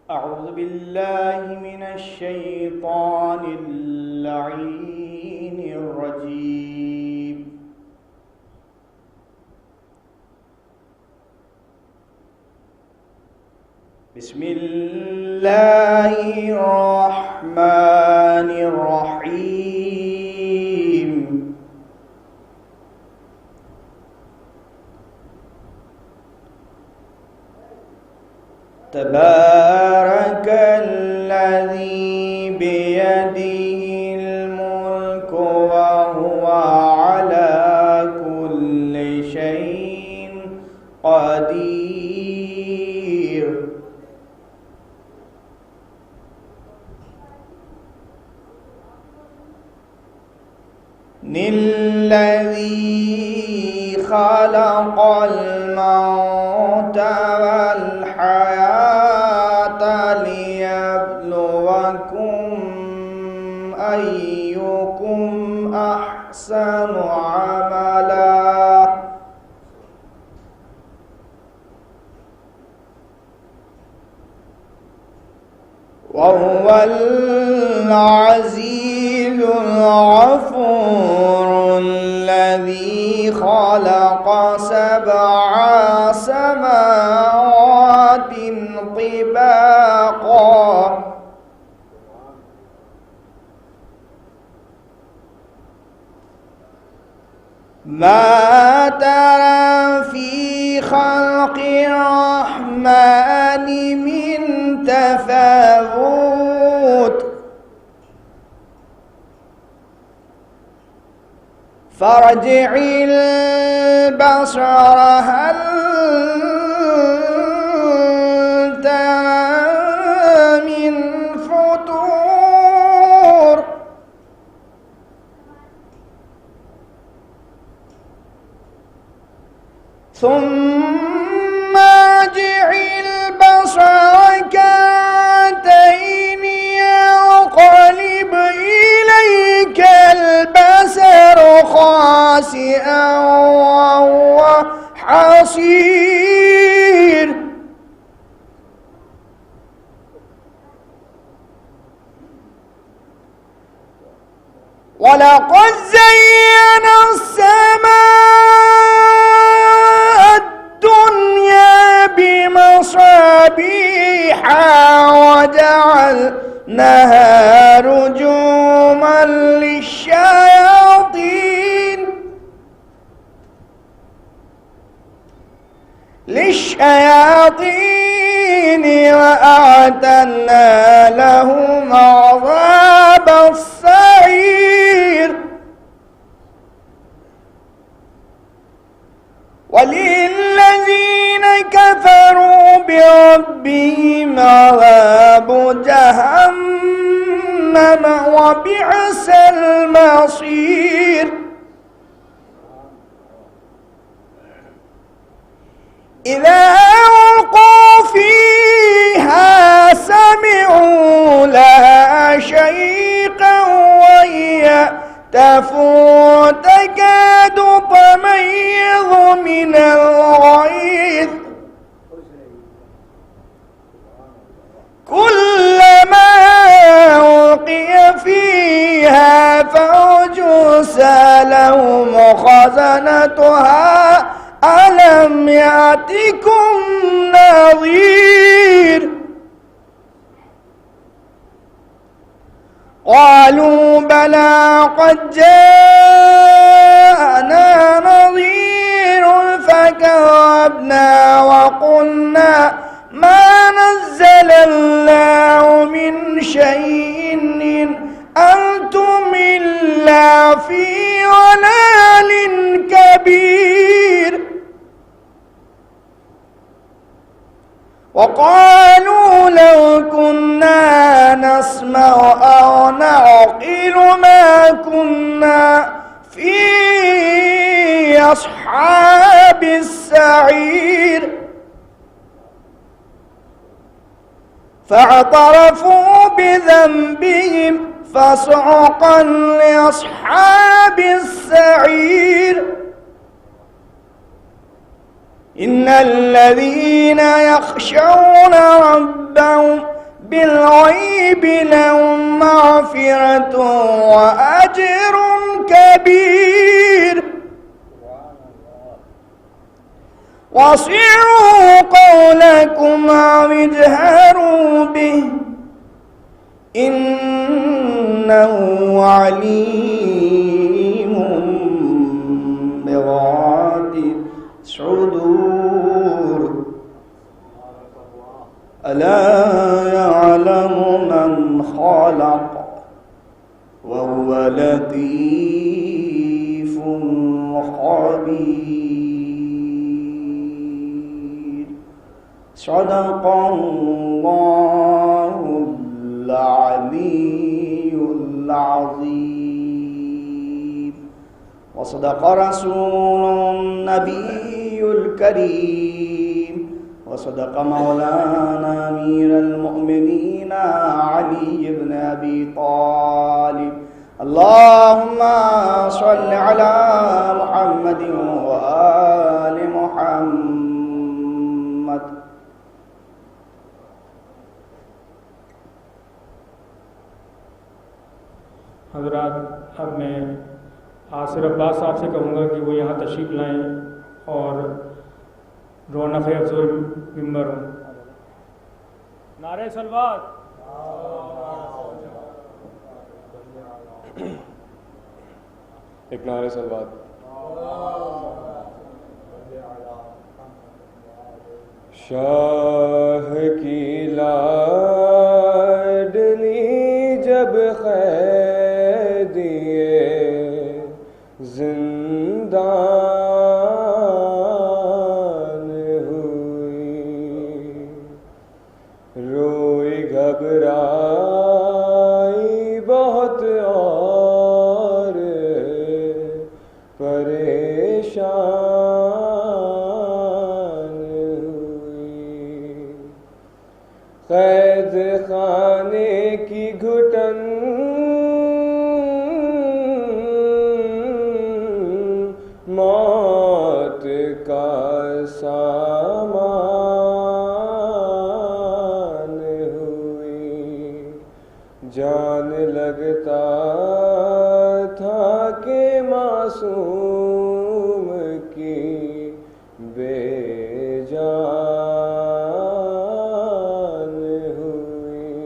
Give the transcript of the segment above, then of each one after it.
أعوذ بالله من الشيطان اللعين الرجيم. بسم الله الرحمن الرحيم. تبارك الذي بيده الملك وهو على كل شيء قدير. الذي خلق الموت والحياة ليبلوكم أيكم أحسن عملا وهو العزيز الغفور الذي خلق 7 سماوات طباقا ما ترى في خلق الرحمن من تفاوت فارجع البصر هل ترى من فطور ثم ارجع البصر كرتين ينقلب إليك البصر خاسئا وهو حسير ولقد زينا السماء الدنيا بمصابيح وجعلناها رجوما للشياطين وأعتدنا لهم عذاب السعير وللذين كفروا بربهم عذاب جهنم وبئس المصير إذا ألقوا فيها سمعوا لها شهيقا وهي تفور تكاد تميز من الغيظ كلما ألقي فيها فوج سألهم خزنتها ألم يأتكم نذير قالوا بلى قد جاءنا نذير فكذبنا وقلنا ما نزل الله من شيء إن أنتم إلا في ضلال كبير وقالوا لو كنا نسمع أو نعقل ما كنا في أصحاب السعير فاعترفوا بذنبهم فسحقا لأصحاب السعير إن الذين يخشون ربهم بالغيب لهم مغفرة وأجر كبير وأسروا قولكم أو اجهروا به إنه عليم بذات الصدور ألا يعلم من خلق وهو لطيف خبير. صدق الله العلي العظيم وصدق رسول النبي الكريم وصدق مولانا أمير المؤمنين علي بن أبي طالب. اللهم صل على محمد وآل محمد. حضرات، اب میں آصر عباس صاحب سے کہوں گا کہ وہ یہاں تشریف لائیں اور رونق افزول ممبر ہوں. نعرہ صلوات. ایک نعرہ صلوات. شاہ کی لاڈلی جب قیدیے زندان ہوئی، روئی گھبرائی بہت اور پریشان ہوئی، قید خانے کی گھٹن موت کا سامان ہوئی، جان لگتا تھا کہ معصوم کی بے جان ہوئی،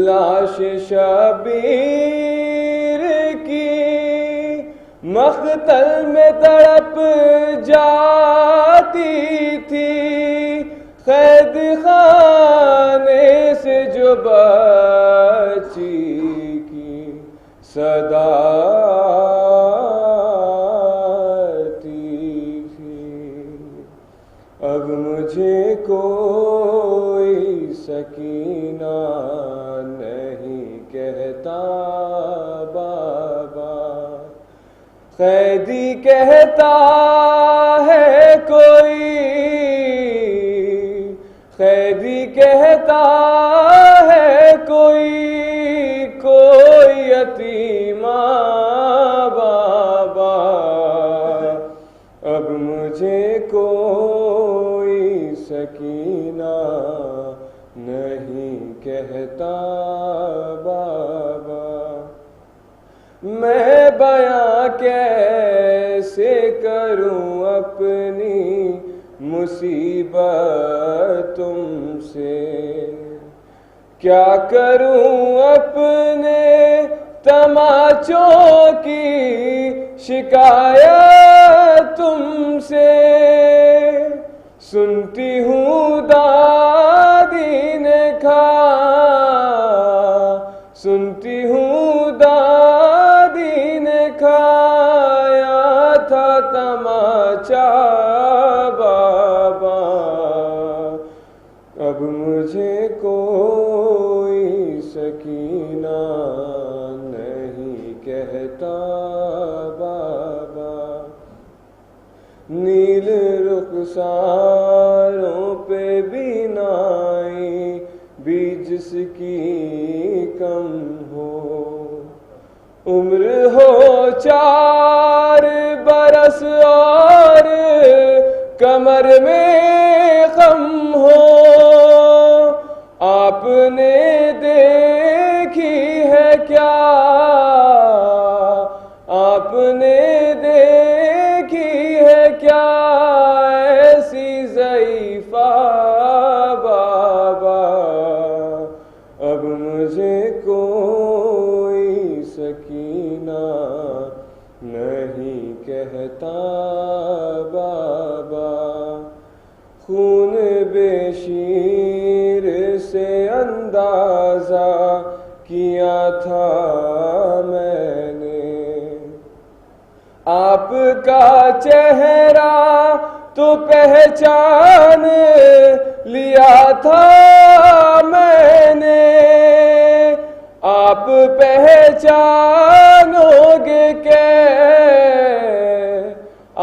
لاش شبیر کی مقتل میں تڑپ جاتی تھی، قید خانے سے جو بچی کی صدا آتی تھی. اب مجھے کوئی سکینہ نہیں کہتا بابا، قیدی کہتا ہے کوئی، قیدی کہتا ہے کوئی، کوئی یتیمہ بابا. اب مجھے کوئی سکینہ نہیں کہتا بابا. میں بیاں کیسے کروں اپنی مصیبت تم سے، کیا کروں اپنے تماچوں کی شکایت تم سے. سنتی ہوں دادی نے سنتی ہوں دادی نے کھایا تھا تماچا بابا. اب مجھے کوئی سکینہ نہیں کہتا بابا. نیل رخساروں پہ بینائی بھی جس کی کم ہو، عمر ہو 4 برس اور کمر میں غم ہو آپ نے دیکھی ہے کیا، آپ نے دیکھی ہے کیا ایسی ضعیفہ بابا، اب مجھے کوئی سکینہ نہیں کہتا بابا، خون بے شیر سے اندازہ کیا تھا میں نے، آپ کا چہرہ تو پہچان لیا تھا میں نے، آپ پہچانو گے کہ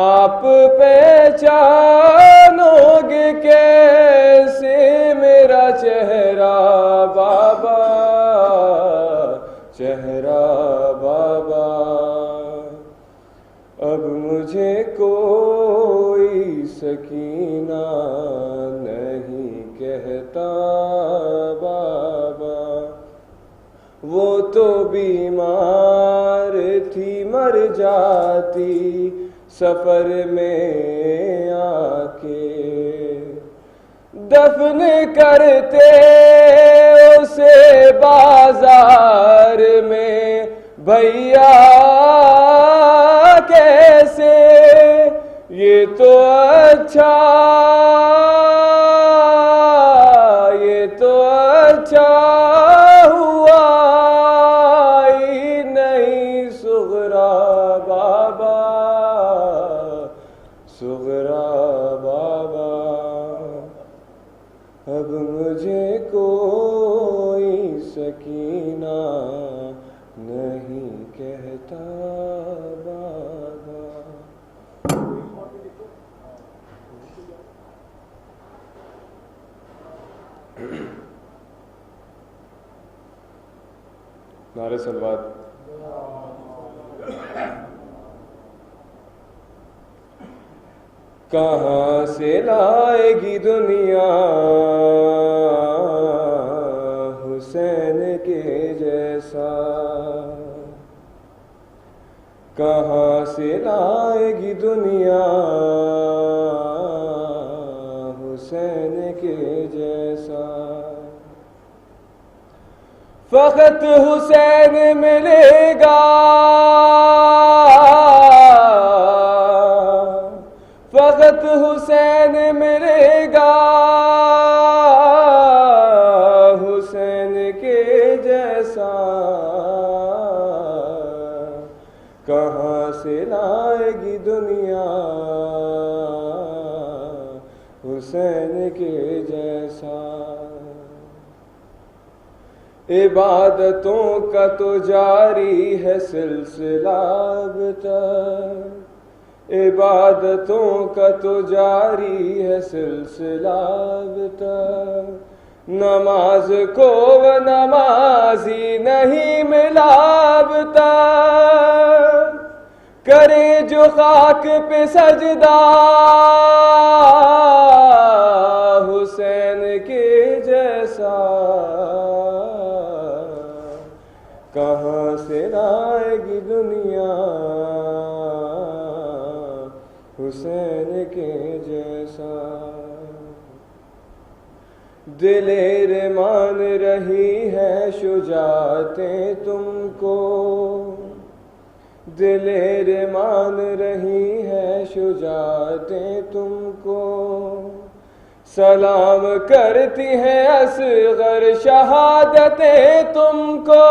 آپ پہچانو گے کیسے میرا چہرہ بابا، چہرہ بابا، اب مجھے کوئی سکینہ نہیں کہتا بابا، وہ تو بیمار تھی مر جاتی سفر میں آ کے، دفن کرتے اسے بازار میں بھیا کیسے، یہ تو اچھا ہوا ہی نہیں صغرا بابا، صغرا بابا، اب مجھے کوئی سکینہ نہیں کہتا بابا۔ نعرہ صلوات۔ کہاں سے لائے گی دنیا حسین کے جیسا، کہاں سے لائے گی دنیا حسین کے جیسا، فقط حسین ملے گا، فقط حسین ملے گا حسین کے جیسا، کہاں سے لائے گی دنیا حسین کے جیسا، عبادتوں کا تو جاری ہے سلسلہ اب تک، عبادتوں کا تو جاری ہے سلسلہ اب تک، نماز کو وہ نمازی نہیں ملا اب تک، کرے جو خاک پہ سجدہ حسین کے جیسا، کہاں سے لائے گی دنیا حسین کے جیسا، دلیر مان رہی ہے شجاعتیں تم کو، دلیر مان رہی ہے شجاعتیں تم کو، سلام کرتی ہیں اصغر شہادتیں تم کو،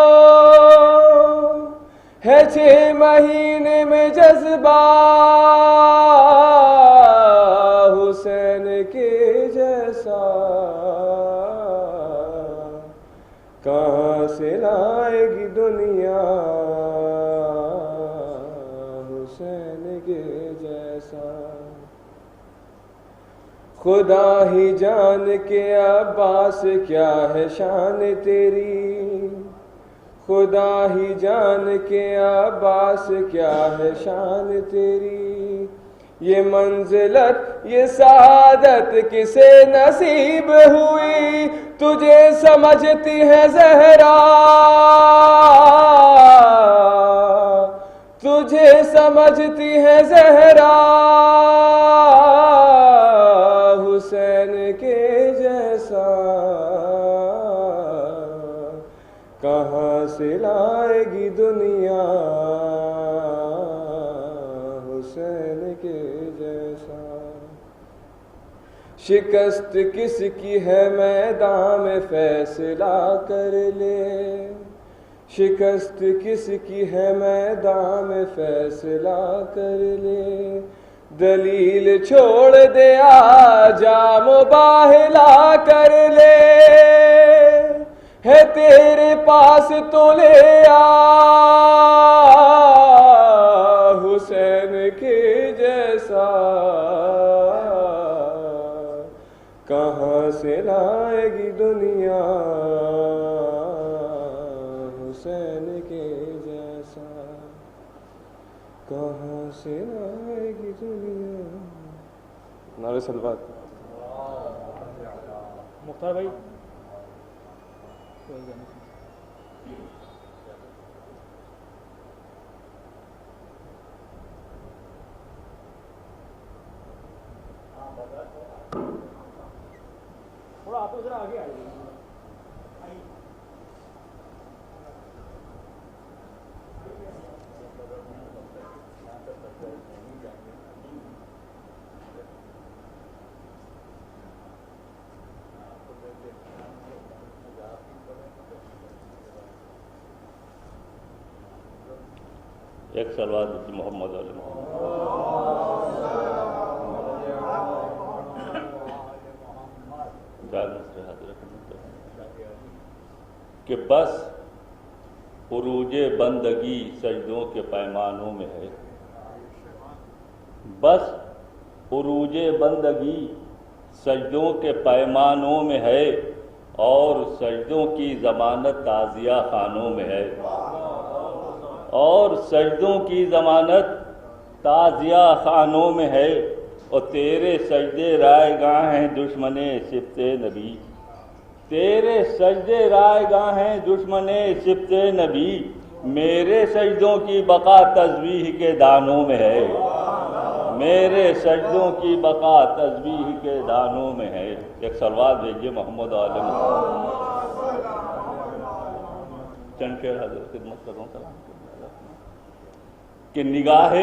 ہے 6 مہینے میں جذبہ حسین کے جیسا، کہاں سے لائے گی دنیا حسین کے جیسا، خدا ہی جان کے عباس کیا ہے شان تیری، خدا ہی جان کے عباس کیا ہے شان تیری، یہ منزلت یہ سعادت کسے نصیب ہوئی تجھے سمجھتی ہے زہرا تجھے سمجھتی ہے زہرا حسین کے جیسا کہاں سے لائے گی دنیا حسین کے جیسا شکست کس کی ہے میدان میں فیصلہ کر لے شکست کس کی ہے میدان میں فیصلہ کر لے دلیل چھوڑ دے آجا مباہلہ کر لے ہے تیرے پاس تو لے آ حسین کے جیسا کہاں سے لائے گی دنیا حسین کے جیسا کہاں سے لائے گی دنیا نعرہ صلوات مختار بھائی تھوڑا آپ ذرا آگے آئیے ایک صلوات محمد علیہ محمد کہ بس عروج بندگی سجدوں کے پیمانوں میں ہے بس عروج بندگی سجدوں کے پیمانوں میں ہے اور سجدوں کی ضمانت تعزیہ خانوں میں ہے اور سجدوں کی ضمانت تعزیہ خانوں میں ہے اور تیرے سجدے رائے گاہ ہیں دشمن سبط نبی تیرے سجدے رائے گاہ ہیں دشمن سبط نبی میرے سجدوں کی بقا تسبیح کے دانوں میں ہے میرے سجدوں کی بقا تسبیح کے دانوں میں ہے ایک صلوات بھیجیے محمد علیہ محمد چند شعر حضرت خدمت کروں سلام کہ نگاہ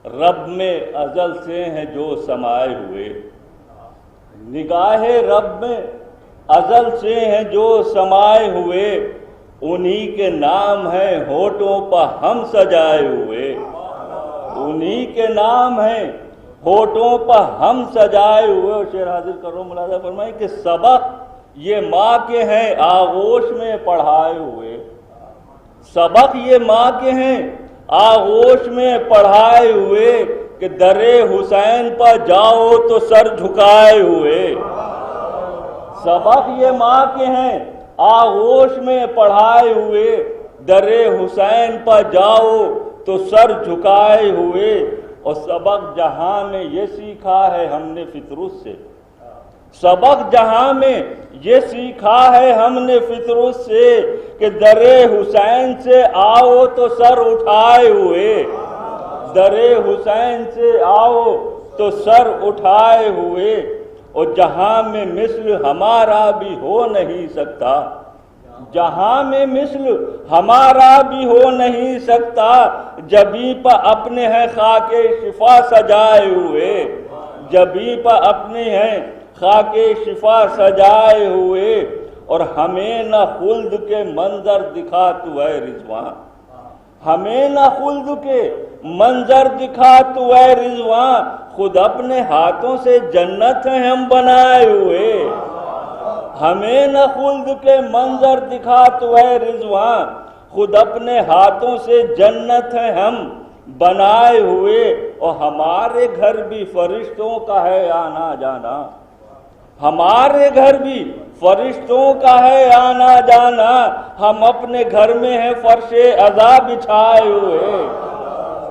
رب میں ازل سے ہیں جو سمائے ہوئے نگاہ رب میں ازل سے ہیں جو سمائے ہوئے انہی کے نام ہیں ہونٹوں پر ہم سجائے ہوئے انہی کے نام ہیں ہونٹوں پر ہم سجائے ہوئے اور شعر حاضر کرو ملاحظہ فرمائیں کہ سبق یہ ماں کے ہیں آغوش میں پڑھائے ہوئے سبق یہ ماں کے ہیں آغوش میں پڑھائے ہوئے کہ در حسین پر جاؤ تو سر جھکائے ہوئے سبق یہ ماں کے ہیں آغوش میں پڑھائے ہوئے در حسین پر جاؤ تو سر جھکائے ہوئے اور سبق جہاں میں یہ سیکھا ہے ہم نے فطرت سے سبق جہاں میں یہ سیکھا ہے ہم نے فطرت سے کہ در حسین سے آؤ تو سر اٹھائے ہوئے در حسین سے آؤ تو سر اٹھائے ہوئے اور جہاں میں مثل ہمارا بھی ہو نہیں سکتا جہاں میں مثل ہمارا بھی ہو نہیں سکتا جبیں پر اپنے ہیں خاک شفا سجائے ہوئے جبیں پر اپنے ہیں خاک شفا سجائے ہوئے اور ہمیں نہ خلد کے منظر دکھا تو اے رضوان ہمیں نہ خلد کے منظر دکھا تو اے رضوان خود اپنے ہاتھوں سے جنت ہیں ہم بنائے ہوئے ہمیں نہ خلد کے منظر دکھا تو اے رضوان خود اپنے ہاتھوں سے جنت ہیں ہم بنائے ہوئے اور ہمارے گھر بھی فرشتوں کا ہے آنا جانا ہمارے گھر بھی فرشتوں کا ہے آنا جانا ہم اپنے گھر میں ہیں فرش عزا بچھائے ہوئے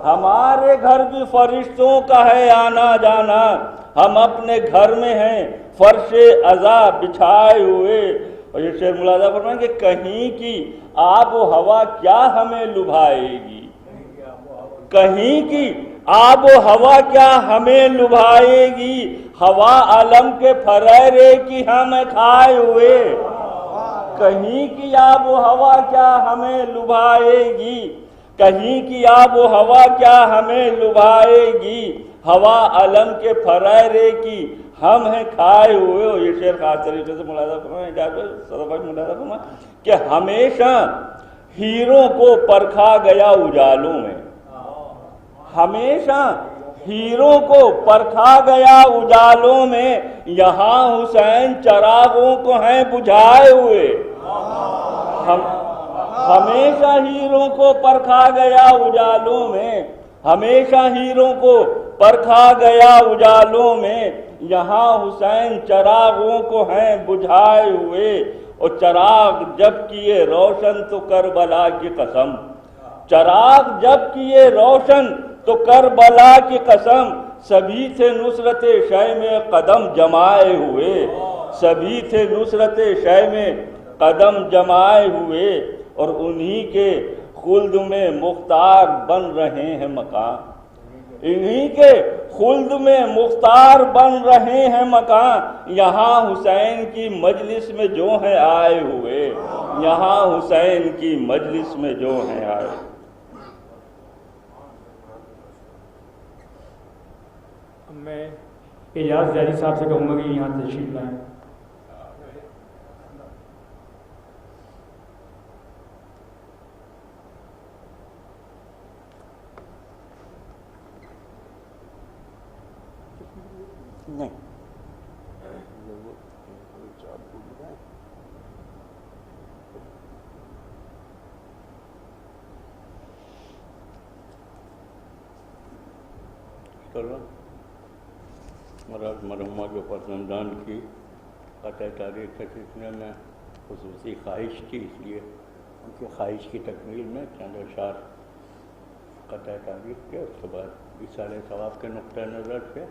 ہمارے گھر بھی فرشتوں کا ہے آنا جانا، ہم اپنے گھر میں ہیں فرش عزا بچھائے ہوئے۔ اور یہ شعر ملاحظہ فرمائیں کہ کہیں کی آب و ہوا کیا ہمیں لبھائے گی، کہیں کی آب و ہوا کیا ہمیں لبھائے گی، ہوا علم کے پھریرے کی ہم کھائے ہوئے۔ کہیں کی آب و ہوا کیا ہمیں لبھائے گی، کہیں کی آب و ہوا کیا ہمیں لبھائے گی، ہوا علم کے پھریرے کی ہم ہیں کھائے ہوئے۔ اور یہ شعر خاص طریقے سے ملاحظہ فرمائیں کہ ہمیشہ ہیروں کو پرکھا گیا اجالوں میں، ہمیشہ ہیروں کو پرکھا گیا اجالوں میں، یہاں حسین چراغوں کو ہیں بجھائے ہوئے۔ ہمیشہ ہیروں کو پرکھا گیا اجالوں میں، ہمیشہ ہیروں کو پرکھا گیا اجالوں میں، یہاں حسین چراغوں کو ہیں بجھائے ہوئے۔ اور چراغ جب کیے روشن تو کربلا کی قسم، چراغ جب کیے روشن تو کربلا کی قسم، سبھی تھے نصرت شے میں قدم جمائے ہوئے، سبھی تھے نصرت شے میں قدم جمائے ہوئے۔ اور انہی کے خلد میں مختار بن رہے ہیں مکان، انہی کے خلد میں مختار بن رہے ہیں مکان، یہاں حسین کی مجلس میں جو ہیں آئے ہوئے، یہاں حسین کی مجلس میں جو ہیں آئے۔ میں اعجاز جاری صاحب سے کہوں گا کہ یہاں تشریف لائیں۔ نہیں مرحومہ کے فرزندان کی قطع تاریخ کے سلسلے میں خصوصی خواہش تھی، اس لیے ان کی خواہش کی تکمیل میں چند اشعار قطع تاریخ کے، اس کے بعد ایصال ثواب کے نقطۂ نظر سے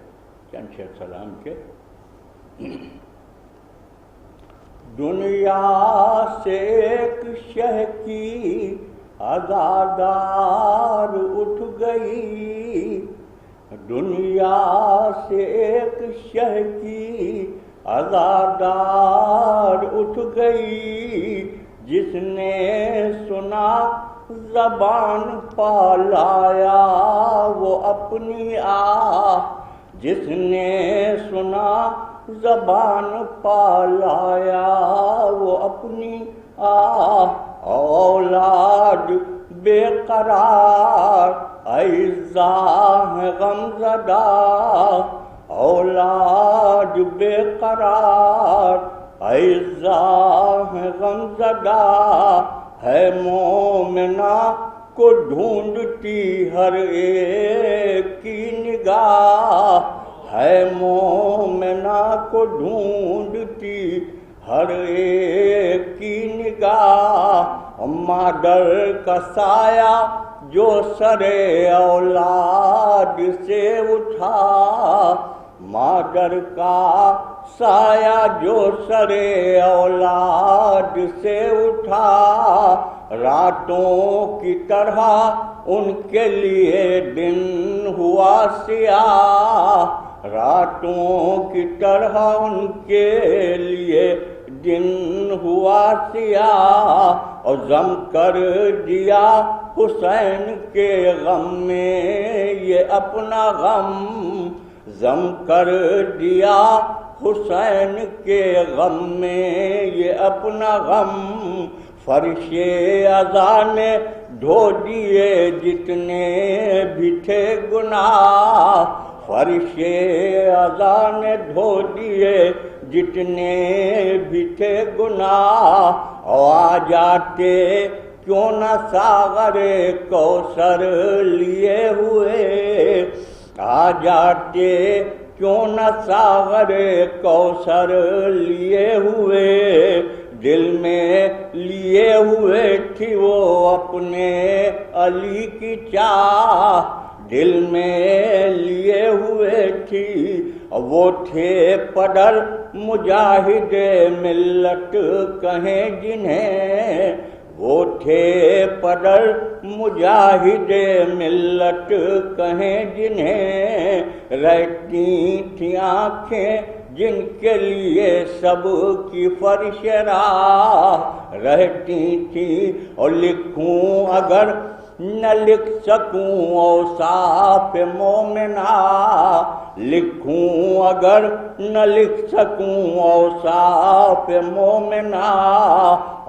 چند شعر سلام کے۔ دنیا سے ایک شہ کی عزادار اٹھ گئی، دنیا سے ایک شہ کی عزادار اٹھ گئی، جس نے سنا زبان پالایا وہ اپنی آہ، جس نے سنا زبان پالایا وہ اپنی آہ، اولاد بے قرار اعزاں ہے غم زدہ، اولاد بے قرار اعزاں ہے غم زدہ، ہے مومنہ کو ڈھونڈتی ہر ایک کی نگاہ، ہے مومنہ کو ڈھونڈتی ہر ایک کی نگاہ، مادر کا سایہ جو سر اولاد سے اٹھا، مادر کا سایہ جو سر اولاد سے اٹھا، راتوں کی طرح ان کے لیے دن ہوا سیاہ، راتوں کی طرح ان کے لیے دن ہوا سیاہ، اور ضم کر دیا حسین کے غم میں یہ اپنا غم، ضم کر دیا حسین کے غم میں یہ اپنا غم، فرش عزا نے دھو دیے جتنے بھی تھے گناہ، فرش عزا نے دھو دیے جتنے بھی تھے گناہ، اور آ جاتے کیوں نہ ساغر کوثر لیے ہوئے، آ جاتے کیوں نہ ساغر کوثر لیے ہوئے، دل میں لیے ہوئے تھی وہ اپنے علی کی چاہ، دل میں لیے ہوئے تھی، وہ تھے پدر مجاہد ملت کہیں جنہیں، وہ تھے پدر مجاہد ملت کہیں جنہیں، رہتی تھیں آنکھیں جن کے لیے سب کی فرش راہ رہتی تھی، اور لکھوں اگر نہ لکھ سکوں اوصاف مومنہ، لکھوں اگر نہ لکھ سکوں اوصاف مومنہ،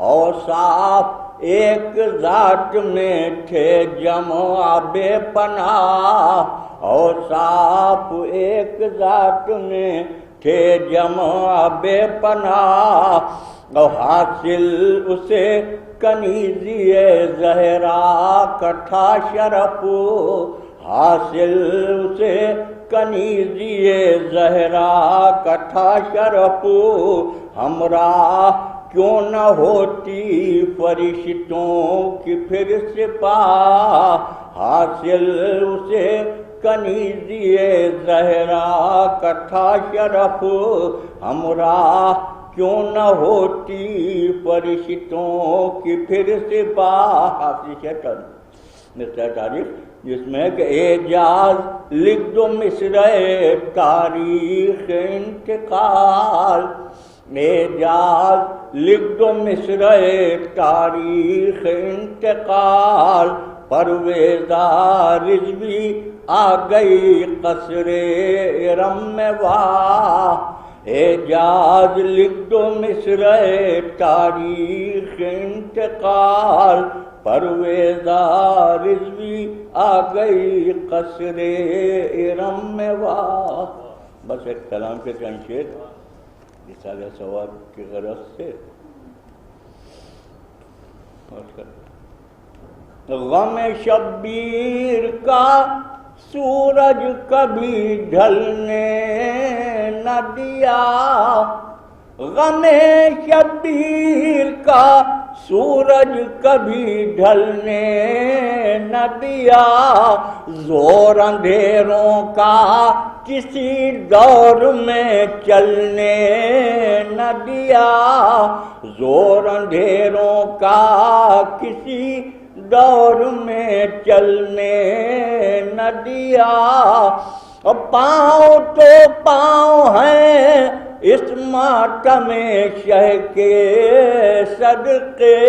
اوصاف ایک ذات میں تھے جمع بے پناہ، اوصاف ایک ذات میں تھے جمع بے پناہ، اور حاصل اسے کنیزی زہرا کا تھا شرف، حاصل اسے کنیزی زہرا کا تھا شرف، ہمراہ کیوں نہ ہوتی فرشتوں کی پھر سپاہ، حاصل اسے کنیزی زہرا کا تھا شرف، ہمراہ کیوں نہ ہوتی فرشتوں کی پھر سپاہ۔ تاریخ جس میں کہ اعجاز لکھ دو مصرعِ تاریخ انتقال، اعجاز لکھ دو مصرعِ تاریخ انتقال، پرویزہ رضوی آ گئی قصر ارم میں واہ، اعجاز لکھ دو مصرعِ تاریخ انتقال، پرویزہ رضوی آ گئی قصر ارم میں واہ۔ بس ایک کلام کے چند شعر رسالہ ثواب کی غرض سے، غم شبیر کا سورج کبھی ڈھلنے نہ دیا، غم شبیر کا سورج کبھی ڈھلنے نہ دیا، زور اندھیروں کا کسی دور میں چلنے نہ دیا، زور اندھیروں کا کسی دور میں چلنے نہ دیا، اور پاؤں تو پاؤں ہیں اس ماتم شہ کے صدقے،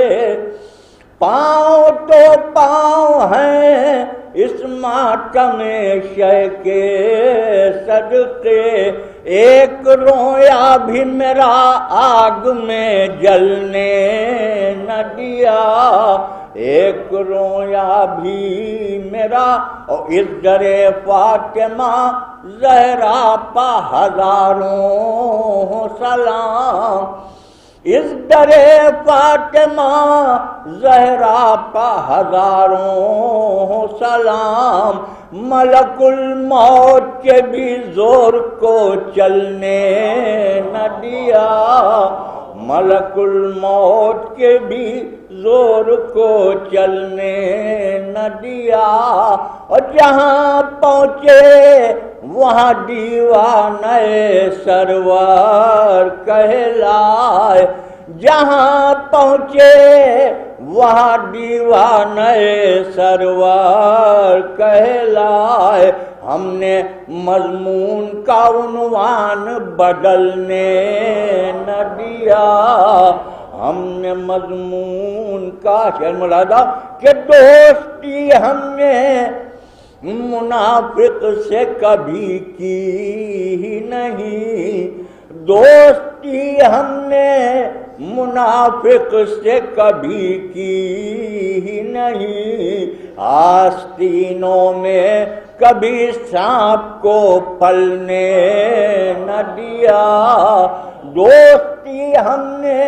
پاؤں تو پاؤں ہیں اس ماتم شہ کے صدقے، ایک رویا بھی میرا آگ میں جلنے نہ دیا، ایک رویا بھی میرا، اور اس در فاطمہ زہرا پہ ہزاروں سلام، اس در فاطمہ زہرا پہ ہزاروں سلام، ملک الموت کے بھی زور کو چلنے نہ دیا، ملک الموت کے بھی زور کو چلنے نہ دیا، اور جہاں پہنچے وہاں دیوانے سرور کہلائے، جہاں پہنچے وہاں دیوانے سرور کہلائے، ہم نے مضمون کا عنوان بدلنے نہ دیا، ہم نے مضمون کا شعر ملاحظہ کہ دوستی ہم نے منافق سے کبھی کی ہی نہیں، دوستی ہم نے منافق سے کبھی کی ہی نہیں، آستینوں میں کبھی سانپ کو پلنے نہ دیا، دوستی ہم نے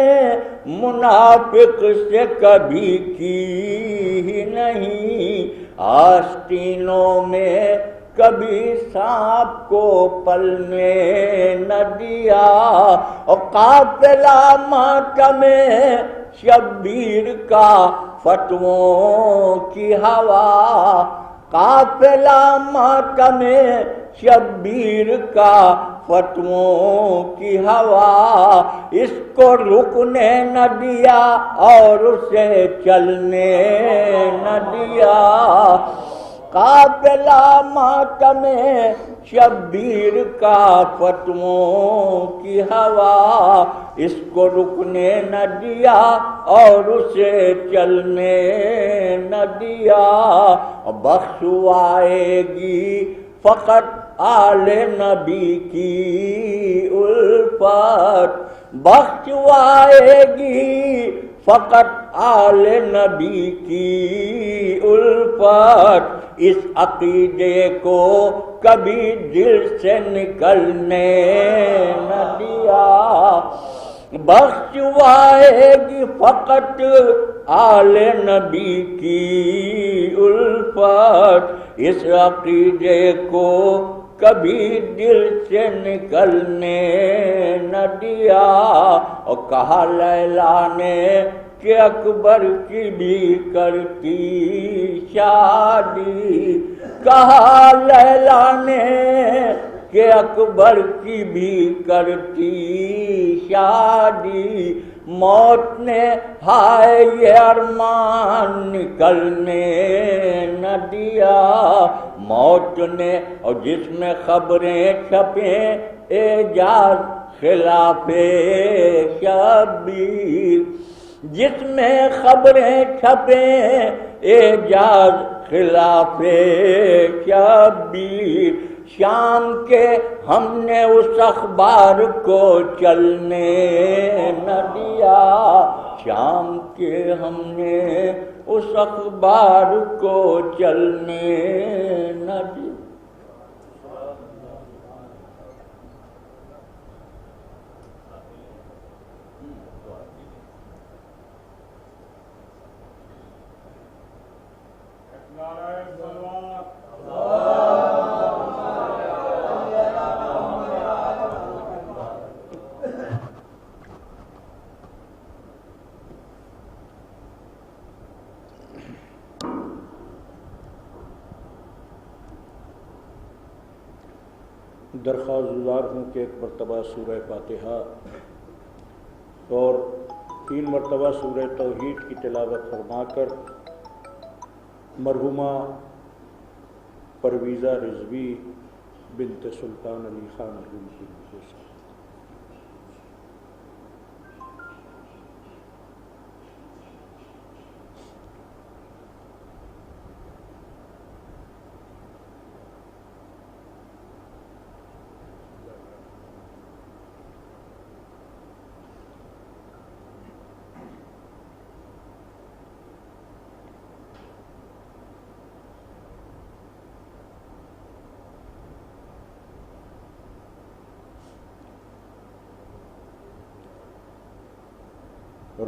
منافق سے کبھی کی ہی نہیں، آستینوں میں کبھی سانپ کو پلنے نہ دیا، اور قافلہ ماتم شبیر کا فتووں کی ہوا، قافلہ ماتم شبیر کا فتووں کی ہوا، اس کو رکنے نہ دیا اور اسے چلنے نہ دیا۔ قافلہ ماتم شبیر کا فتووں کی ہوا، اس کو رکنے نہ دیا اور اسے چلنے نہ دیا۔ بخشوائے گی فقط آل نبی کی الفت، بخشوائے گی فقط آل نبی کی الفت، اس عقیدے کو کبھی دل سے نکلنے نہ دیا۔ بخشوائے گی فقط آل نبی کی الفت، اس عقیدے کو کبھی دل سے نکلنے نہ دیا۔ اور کہا لیلا نے کہ اکبر کی بھی کرتی شادی، کہا لیلا نے کہ اکبر کی بھی کرتی شادی۔ موت نے ہائے یہ ارمان نکلنے نہ دیا، موت نے، اور جس میں خبریں چھپیں اعجاز خلاف شبیر، جس میں خبریں چھپیں اعجاز خلاف شبیر، شام کے ہم نے اس اخبار کو چلنے نہ دیا، شام کے ہم نے اس اخبار کو چلنے نہ دیا۔ درخواست گزار ہوں کہ ایک مرتبہ سورہ فاتحہ اور 3 مرتبہ سورہ توحید کی تلاوت فرما کر مرحومہ پرویزہ رضوی بنت سلطان علی خان مرحوم کی خصوص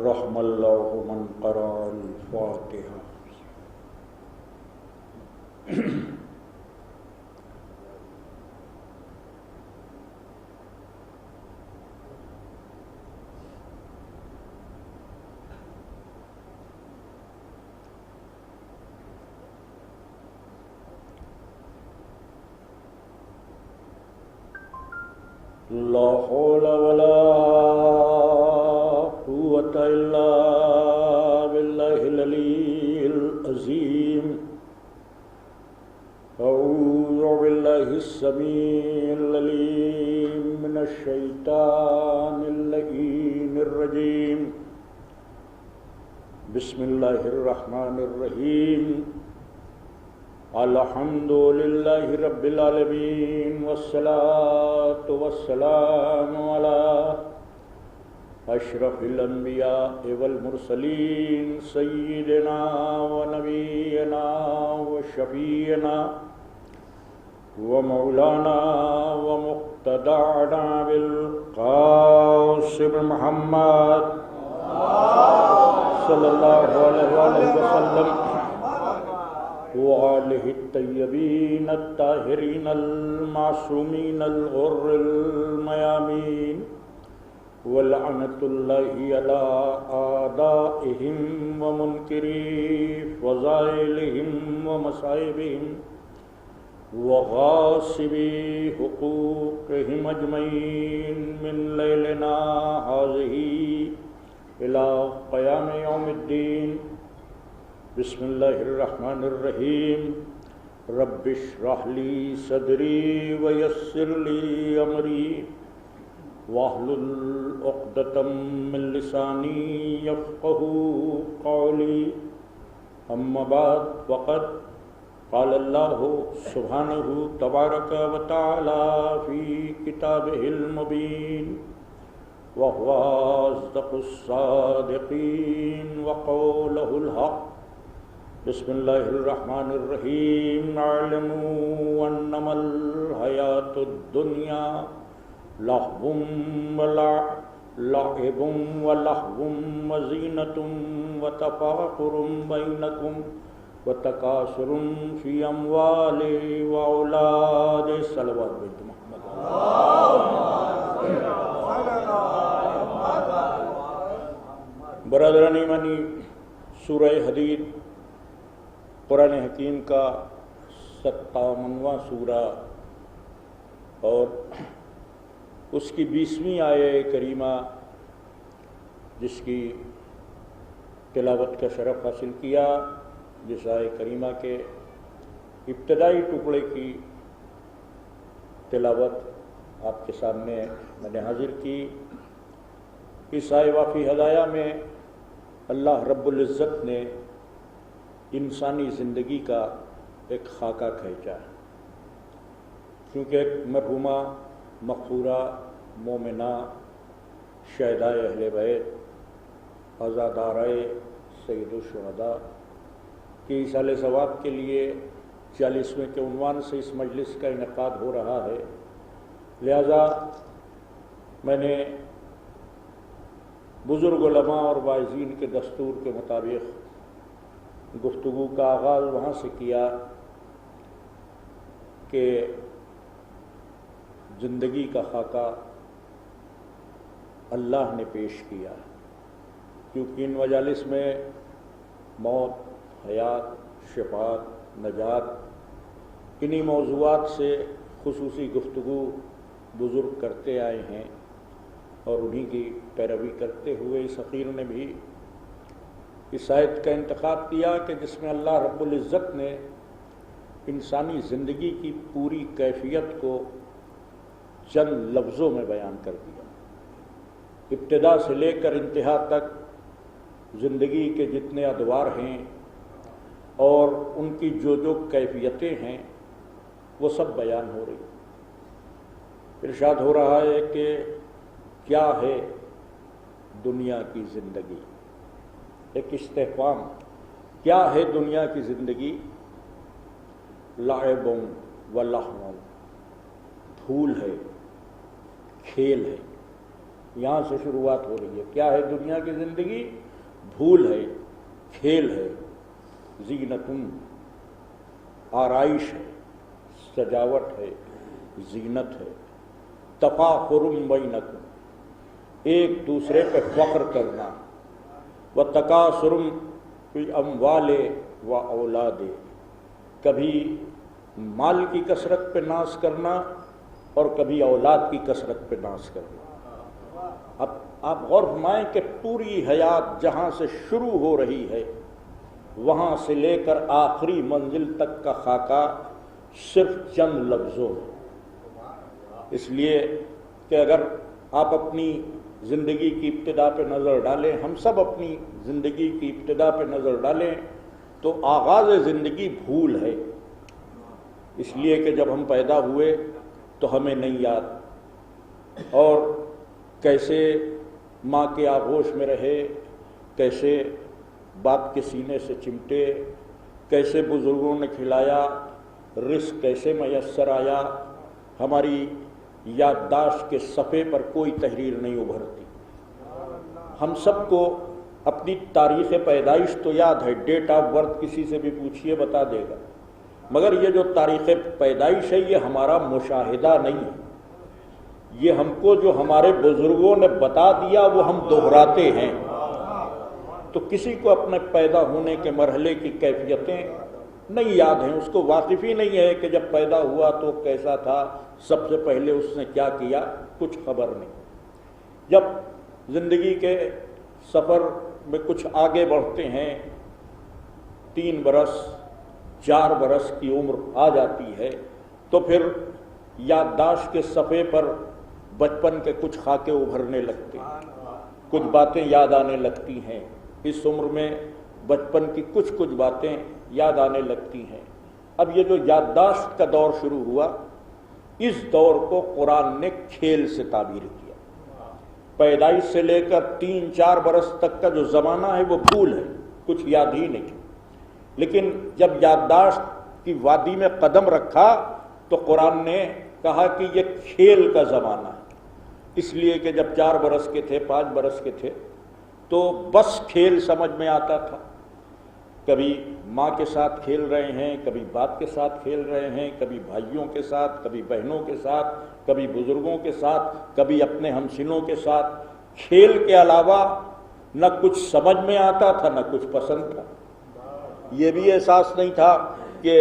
رحم اللہ من قرأ الفاتحہ۔ لا حول ولا قوة إلا بالله العلي العظيم۔ أعوذ بالله السميع العليم من الشيطان اللعين الرجيم۔ بسم الله الرحمن الرحيم۔ الحمد لله رب العالمين، والصلاة والسلام على اشرف الانبیاء والمرسلین سیدنا ونبینا وشفیعنا ومولانا ومقتدعنا بالقاسم محمد صلی اللہ علیہ وسلم وآلہ الطیبین الطاہرین المعصومین الغر المیامین وَلَعْنَةُ اللَّهِ عَلَىٰ أَعْدَائِهِمْ وَمُنكِرِي فَضَائِلِهِمْ وَمَصَائِبِهِمْ وَغَاصِبِي حُقُوقِهِمْ أَجْمَعِينَ مِنْ لَيْلِنَا هَٰذِهِ إِلَىٰ قِيَامِ يَوْمِ الدِّينِ بسم اللہ الرحمن الرحیم رب اشرح لی صدری ویسر لی امری واحلل عقدۃ من لسانی یفقهوا قولی اما بعد فقد قال اللہ سبحانہ تبارک وتعالی فی کتابہ المبین وهو أصدق الصادقین وقولہ الحق بسم اللہ الرحمن الرحیم اعلموا انما الحیاۃ الدنیا لعب ولهو وزینۃ وتفاخر بینکم وتکاثر فی اموال واولاد صلوات بیت محمد برادران ایمانی، سورہ حدید قرآن حکیم کا 57واں سورہ اور اس کی 20ویں آیہ کریمہ جس کی تلاوت کا شرف حاصل کیا، جس آیہ کریمہ کے ابتدائی ٹکڑے کی تلاوت آپ کے سامنے میں نے حاضر کی۔ اس آیہ وافی ہدایہ میں اللہ رب العزت نے انسانی زندگی کا ایک خاکہ کھینچا ہے، کیونکہ ایک مرحومہ مغفورہ مومنہ شہدائے اہل بیت عزادارائے سید الشہداء کی ایصال ثواب کے لیے 40ویں کے عنوان سے اس مجلس کا انعقاد ہو رہا ہے، لہذا میں نے بزرگ علماء اور واعظین کے دستور کے مطابق گفتگو کا آغاز وہاں سے کیا کہ زندگی کا خاکہ اللہ نے پیش کیا، کیونکہ ان مجالس میں موت، حیات، شفاعت، نجات، انہی موضوعات سے خصوصی گفتگو بزرگ کرتے آئے ہیں اور انہی کی پیروی کرتے ہوئے اس فقیر نے بھی اس آیت کا انتخاب کیا کہ جس میں اللہ رب العزت نے انسانی زندگی کی پوری کیفیت کو چند لفظوں میں بیان کر دیا، ابتدا سے لے کر انتہا تک زندگی کے جتنے ادوار ہیں اور ان کی جو جو کیفیتیں ہیں وہ سب بیان ہو رہی۔ ارشاد ہو رہا ہے کہ کیا ہے دنیا کی زندگی، ایک استفہام، کیا ہے دنیا کی زندگی؟ لعب و لہو، پھول ہے، کھیل ہے، یہاں سے شروعات ہو رہی ہے۔ کیا ہے دنیا کی زندگی؟ پھول ہے، کھیل ہے، زینت، آرائش ہے، سجاوٹ ہے، زینت ہے، تفاخر بینکم، ایک دوسرے پہ فخر کرنا، وتکاثر فی اموال و اولاد، کبھی مال کی کثرت پہ ناز کرنا اور کبھی اولاد کی کثرت پہ ناز کرنا۔ اب آپ غور فرمائیں کہ پوری حیات جہاں سے شروع ہو رہی ہے وہاں سے لے کر آخری منزل تک کا خاکہ صرف چند لفظوں میں، اس لیے کہ اگر آپ اپنی زندگی کی ابتدا پہ نظر ڈالیں، ہم سب اپنی زندگی کی ابتدا پہ نظر ڈالیں تو آغاز زندگی بھول ہے، اس لیے کہ جب ہم پیدا ہوئے تو ہمیں نہیں یاد، اور کیسے ماں کے آغوش میں رہے، کیسے باپ کے سینے سے چمٹے، کیسے بزرگوں نے کھلایا، رزق کیسے میسر آیا، ہماری یادداشت کے صفحے پر کوئی تحریر نہیں ابھرتی۔ ہم سب کو اپنی تاریخ پیدائش تو یاد ہے، ڈیٹ آف برتھ کسی سے بھی پوچھئے بتا دے گا، مگر یہ جو تاریخ پیدائش ہے یہ ہمارا مشاہدہ نہیں ہے، یہ ہم کو جو ہمارے بزرگوں نے بتا دیا وہ ہم دہراتے ہیں. تو کسی کو اپنے پیدا ہونے کے مرحلے کی کیفیتیں نہیں یاد ہیں، اس کو واقف ہی نہیں ہے کہ جب پیدا ہوا تو کیسا تھا، سب سے پہلے اس نے کیا کیا، کچھ خبر نہیں. جب زندگی کے سفر میں کچھ آگے بڑھتے ہیں، 3 برس 4 برس کی عمر آ جاتی ہے، تو پھر یادداشت کے صفحے پر بچپن کے کچھ خاکے ابھرنے لگتے ہیں، کچھ باتیں یاد آنے لگتی ہیں. اس عمر میں بچپن کی کچھ باتیں یاد آنے لگتی ہیں. اب یہ جو یادداشت کا دور شروع ہوا، اس دور کو قرآن نے کھیل سے تعبیر کیا. پیدائش سے لے کر 3-4 برس تک کا جو زمانہ ہے وہ بھول ہے، کچھ یاد ہی نہیں. لیکن جب یادداشت کی وادی میں قدم رکھا تو قرآن نے کہا کہ یہ کھیل کا زمانہ ہے. اس لیے کہ جب 4 برس کے تھے، 5 برس کے تھے، تو بس کھیل سمجھ میں آتا تھا. کبھی ماں کے ساتھ کھیل رہے ہیں، کبھی باپ کے ساتھ کھیل رہے ہیں، کبھی بھائیوں کے ساتھ، کبھی بہنوں کے ساتھ، کبھی بزرگوں کے ساتھ، کبھی اپنے ہمسنوں کے ساتھ. کھیل کے علاوہ نہ کچھ سمجھ میں آتا تھا، نہ کچھ پسند تھا. یہ بھی احساس نہیں تھا کہ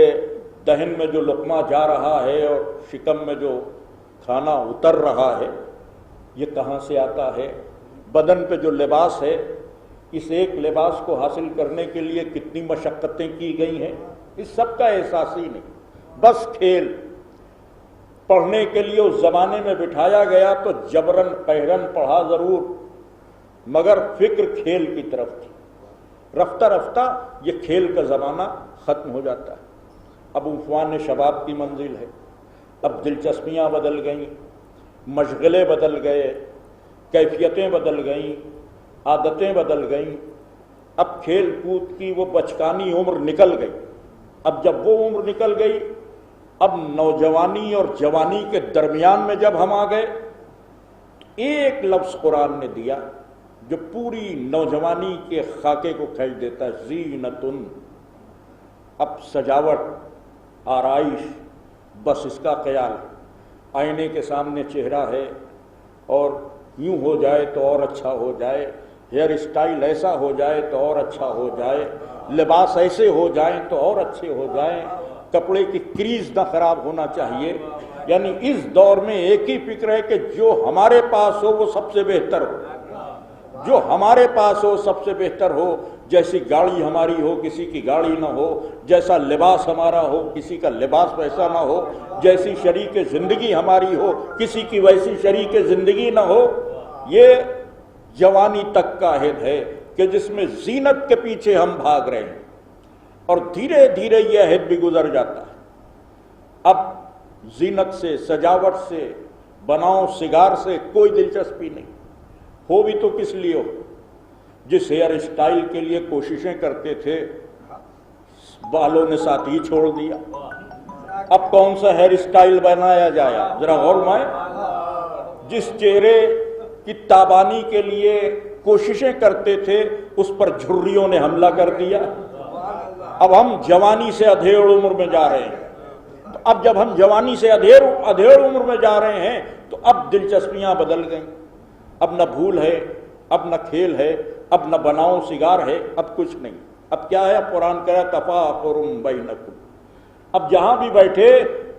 دہن میں جو لقمہ جا رہا ہے اور شکم میں جو کھانا اتر رہا ہے یہ کہاں سے آتا ہے. بدن پہ جو لباس ہے، اس ایک لباس کو حاصل کرنے کے لیے کتنی مشقتیں کی گئی ہیں، اس سب کا احساس ہی نہیں. بس کھیل. پڑھنے کے لیے اس زمانے میں بٹھایا گیا تو جبرن قہرن پڑھا ضرور، مگر فکر کھیل کی طرف تھی. رفتہ رفتہ یہ کھیل کا زمانہ ختم ہو جاتا ہے. اب عنفوان شباب کی منزل ہے. اب دلچسپیاں بدل گئیں، مشغلے بدل گئے، کیفیتیں بدل گئیں، عادتیں بدل گئیں. اب کھیل کود کی وہ بچکانی عمر نکل گئی. اب جب وہ عمر نکل گئی، اب نوجوانی اور جوانی کے درمیان میں جب ہم آ گئے، ایک لفظ قرآن نے دیا جو پوری نوجوانی کے خاکے کو کھینچ دیتا ہے، زینتن. اب سجاوٹ، آرائش، بس اس کا خیال. آئینے کے سامنے چہرہ ہے اور یوں ہو جائے تو اور اچھا ہو جائے، ہیئر اسٹائل ایسا ہو جائے تو اور اچھا ہو جائے، لباس ایسے ہو جائیں تو اور اچھے ہو جائیں، کپڑے کی کریز نہ خراب ہونا چاہیے. یعنی اس دور میں ایک ہی فکر ہے کہ جو ہمارے پاس ہو وہ سب سے بہتر ہو، جو ہمارے پاس ہو سب سے بہتر ہو. جیسی گاڑی ہماری ہو کسی کی گاڑی نہ ہو، جیسا لباس ہمارا ہو کسی کا لباس ویسا نہ ہو، جیسی شریک زندگی ہماری ہو کسی کی ویسی شریک زندگی نہ ہو. یہ جوانی تک کا عہد ہے کہ جس میں زینت کے پیچھے ہم بھاگ رہے ہیں، اور دھیرے دھیرے یہ عہد بھی گزر جاتا ہے. اب زینت سے، سجاوٹ سے، بناؤ سگار سے کوئی دلچسپی نہیں. ہو بھی تو کس لیے ہو؟ جس ہیئر اسٹائل کے لیے کوششیں کرتے تھے بالوں نے ساتھ ہی چھوڑ دیا. اب کون سا ہیئر اسٹائل بنایا جائے؟ ذرا غور مائیں. جس چہرے کی تابانی کے لیے کوششیں کرتے تھے اس پر جھریوں نے حملہ کر دیا. اب ہم جوانی سے ادھیڑ عمر میں جا رہے ہیں. اب جب ہم جوانی سے ادھیڑ عمر میں جا رہے ہیں تو اب دلچسپیاں بدل گئیں. اب نہ بھول ہے، اب نہ کھیل ہے، اب نہ بناؤ سگار ہے، اب کچھ نہیں. اب کیا ہے؟ قرآن کہہ رہا ہے تفاخر بینکم. اب جہاں بھی بیٹھے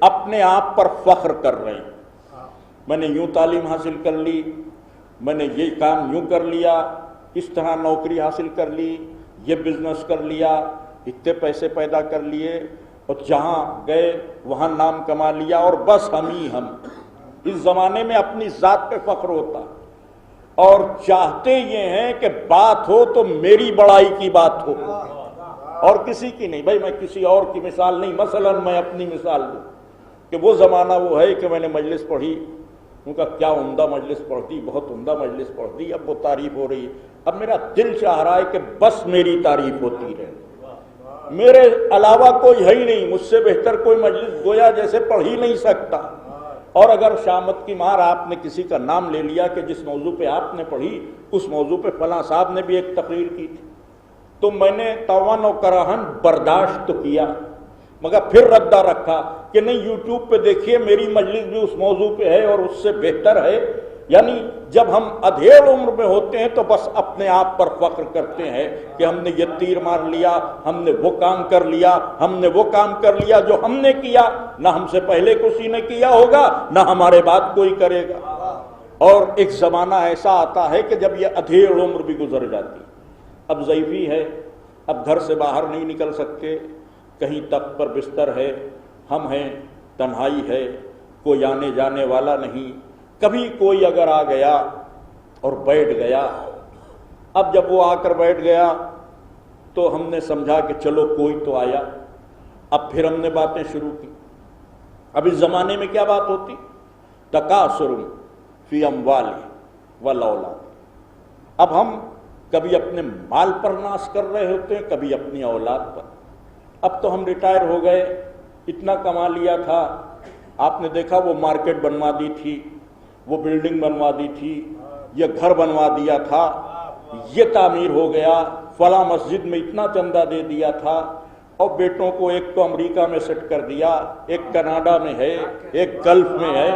اپنے آپ پر فخر کر رہے ہیں. میں نے یوں تعلیم حاصل کر لی، میں نے یہ کام یوں کر لیا، اس طرح نوکری حاصل کر لی، یہ بزنس کر لیا، اتنے پیسے پیدا کر لیے، اور جہاں گئے وہاں نام کما لیا، اور بس ہم ہی ہم. اس زمانے میں اپنی ذات پہ فخر ہوتا، اور چاہتے یہ ہیں کہ بات ہو تو میری بڑائی کی بات ہو اور کسی کی نہیں. بھائی میں کسی اور کی مثال نہیں، مثلا میں اپنی مثال دوں کہ وہ زمانہ وہ ہے کہ میں نے مجلس پڑھی، ان کا کیا عمدہ مجلس پڑھتی، بہت عمدہ مجلس پڑھتی. اب وہ تعریف ہو رہی ہے، اب میرا دل چاہ رہا ہے کہ بس میری تعریف ہوتی رہے، میرے علاوہ کوئی ہے ہی نہیں، مجھ سے بہتر کوئی مجلس گویا جیسے پڑھ ہی نہیں سکتا. اور اگر شامت کی مار آپ نے کسی کا نام لے لیا کہ جس موضوع پہ آپ نے پڑھی اس موضوع پہ فلاں صاحب نے بھی ایک تقریر کی تھی، تو میں نے توان و کراہن برداشت تو کیا مگر پھر ردہ رکھا کہ نہیں یوٹیوب پہ دیکھیے میری مجلس بھی اس موضوع پہ ہے اور اس سے بہتر ہے. یعنی جب ہم ادھیڑ عمر میں ہوتے ہیں تو بس اپنے آپ پر فخر کرتے ہیں کہ ہم نے یہ تیر مار لیا, ہم نے وہ کام کر لیا, ہم نے وہ کام کر لیا جو ہم نے کیا نہ ہم سے پہلے کسی نے کیا ہوگا نہ ہمارے بعد کوئی کرے گا. اور ایک زمانہ ایسا آتا ہے کہ جب یہ ادھیڑ عمر بھی گزر جاتی, اب ضعیفی ہے, اب گھر سے باہر نہیں نکل سکتے, کہیں تخت پر بستر ہے, ہم ہیں, تنہائی ہے, کوئی آنے جانے والا نہیں. کبھی کوئی اگر آ گیا اور بیٹھ گیا, اب جب وہ آ کر بیٹھ گیا تو ہم نے سمجھا کہ چلو کوئی تو آیا, اب پھر ہم نے باتیں شروع کی. اب اس زمانے میں کیا بات ہوتی, تکاثر فی اموال والاولاد. اب ہم کبھی اپنے مال پر ناز کر رہے ہوتے ہیں, کبھی اپنی اولاد پر. اب تو ہم ریٹائر ہو گئے, اتنا کما لیا تھا, آپ نے دیکھا وہ مارکیٹ بنوا دی تھی, وہ بلڈنگ بنوا دی تھی, یہ گھر بنوا دیا تھا, یہ تعمیر ہو گیا, فلاں مسجد میں اتنا چندہ دے دیا تھا, اور بیٹوں کو ایک تو امریکہ میں سیٹ کر دیا, ایک کینیڈا میں ہے, ایک گلف میں ہے.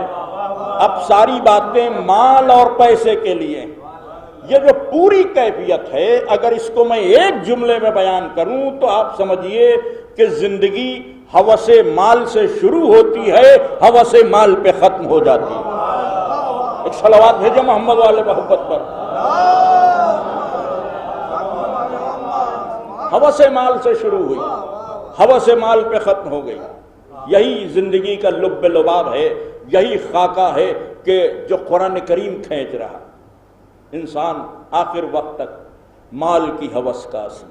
اب ساری باتیں مال اور پیسے کے لیے. یہ جو پوری کیفیت ہے اگر اس کو میں ایک جملے میں بیان کروں تو آپ سمجھیے کہ زندگی ہوس مال سے شروع ہوتی ہے, ہوس مال پہ ختم ہو جاتی ہے. ایک صلوات بھیجو محمد والے محبت پر. ہوس مال سے شروع ہوئی, ہوس مال پہ ختم ہو گئی. یہی زندگی کا لب لباب ہے, یہی خاکہ ہے کہ جو قرآن کریم کھینچ رہا. انسان آخر وقت تک مال کی ہوس کا اصل,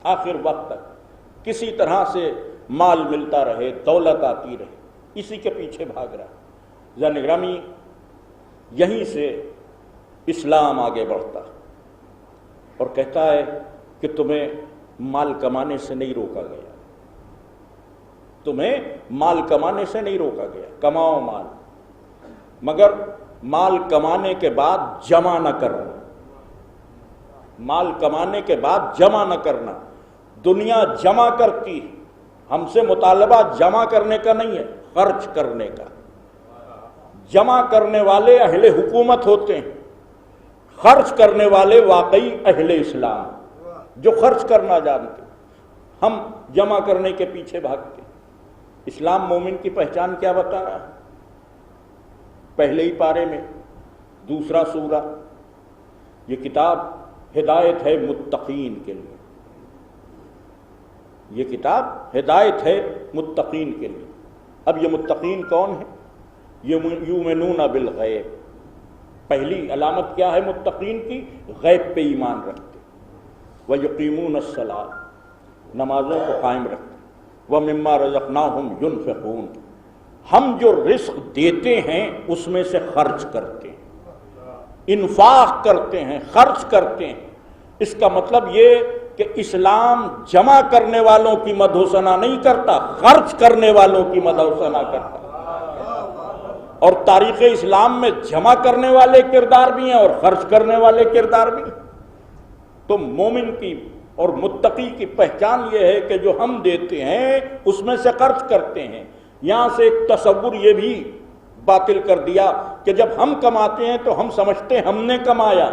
آخر وقت تک کسی طرح سے مال ملتا رہے, دولت آتی رہے, اسی کے پیچھے بھاگ رہا. ذرا گرامی, یہیں سے اسلام آگے بڑھتا اور کہتا ہے کہ تمہیں مال کمانے سے نہیں روکا گیا, تمہیں مال کمانے سے نہیں روکا گیا. کماؤ مال, مگر مال کمانے کے بعد جمع نہ کرنا. مال کمانے کے بعد جمع نہ کرنا. دنیا جمع کرتی, ہم سے مطالبہ جمع کرنے کا نہیں ہے, خرچ کرنے کا. جمع کرنے والے اہل حکومت ہوتے ہیں, خرچ کرنے والے واقعی اہل اسلام جو خرچ کرنا جانتے. ہم جمع کرنے کے پیچھے بھاگتے. اسلام مومن کی پہچان کیا بتا رہا ہے؟ پہلے ہی پارے میں دوسرا سورہ, یہ کتاب ہدایت ہے متقین کے لیے. یہ کتاب ہدایت ہے متقین کے لیے. اب یہ متقین کون ہیں؟ یہ یؤمنون بالغیب. پہلی علامت کیا ہے متقین کی؟ غیب پہ ایمان رکھتے, وَيُقِيمُونَ الصَّلَاةَ, نمازوں کو قائم رکھتے, وَمِمَّا رَزَقْنَاهُمْ يُنْفِقُونَ, ہم جو رزق دیتے ہیں اس میں سے خرچ کرتے ہیں, انفاق کرتے ہیں, خرچ کرتے ہیں. اس کا مطلب یہ کہ اسلام جمع کرنے والوں کی مدح و ثنا نہیں کرتا, خرچ کرنے والوں کی مدح و ثنا کرتا. اور تاریخ اسلام میں جمع کرنے والے کردار بھی ہیں اور خرچ کرنے والے کردار بھی ہیں. تو مومن کی اور متقی کی پہچان یہ ہے کہ جو ہم دیتے ہیں اس میں سے خرچ کرتے ہیں. یہاں سے ایک تصور یہ بھی باطل کر دیا کہ جب ہم کماتے ہیں تو ہم سمجھتے ہیں ہم نے کمایا.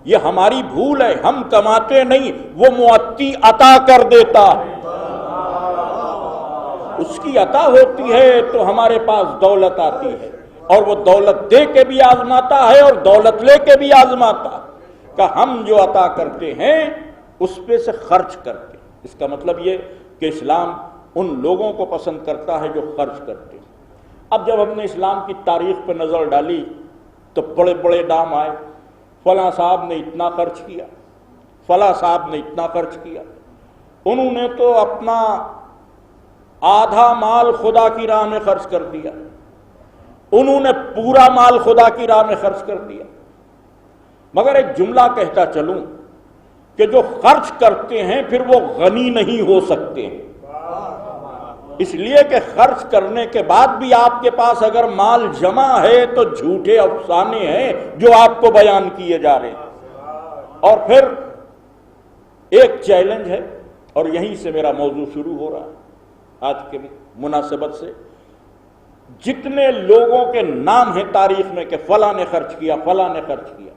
یہ ہماری بھول ہے, ہم کماتے نہیں, وہ معطی عطا کر دیتا ہے. اس کی عطا ہوتی ہے تو ہمارے پاس دولت آتی ہے, اور وہ دولت دے کے بھی آزماتا ہے اور دولت لے کے بھی آزماتا ہے. کہ ہم جو عطا کرتے ہیں اس پہ سے خرچ کرتے ہیں. اس کا مطلب یہ کہ اسلام ان لوگوں کو پسند کرتا ہے جو خرچ کرتے ہیں. اب جب ہم نے اسلام کی تاریخ پہ نظر ڈالی تو بڑے بڑے نام آئے, فلاں صاحب نے اتنا خرچ کیا, فلاں صاحب نے اتنا خرچ کیا. انہوں نے تو اپنا آدھا مال خدا کی راہ میں خرچ کر دیا, انہوں نے پورا مال خدا کی راہ میں خرچ کر دیا. مگر ایک جملہ کہتا چلوں کہ جو خرچ کرتے ہیں پھر وہ غنی نہیں ہو سکتے ہیں. اس لیے کہ خرچ کرنے کے بعد بھی آپ کے پاس اگر مال جمع ہے تو جھوٹے افسانے ہیں جو آپ کو بیان کیے جا رہے ہیں. اور پھر ایک چیلنج ہے, اور یہیں سے میرا موضوع شروع ہو رہا ہے. آج کے مناسبت سے جتنے لوگوں کے نام ہیں تاریخ میں کہ فلاں نے خرچ کیا، فلاں نے خرچ کیا،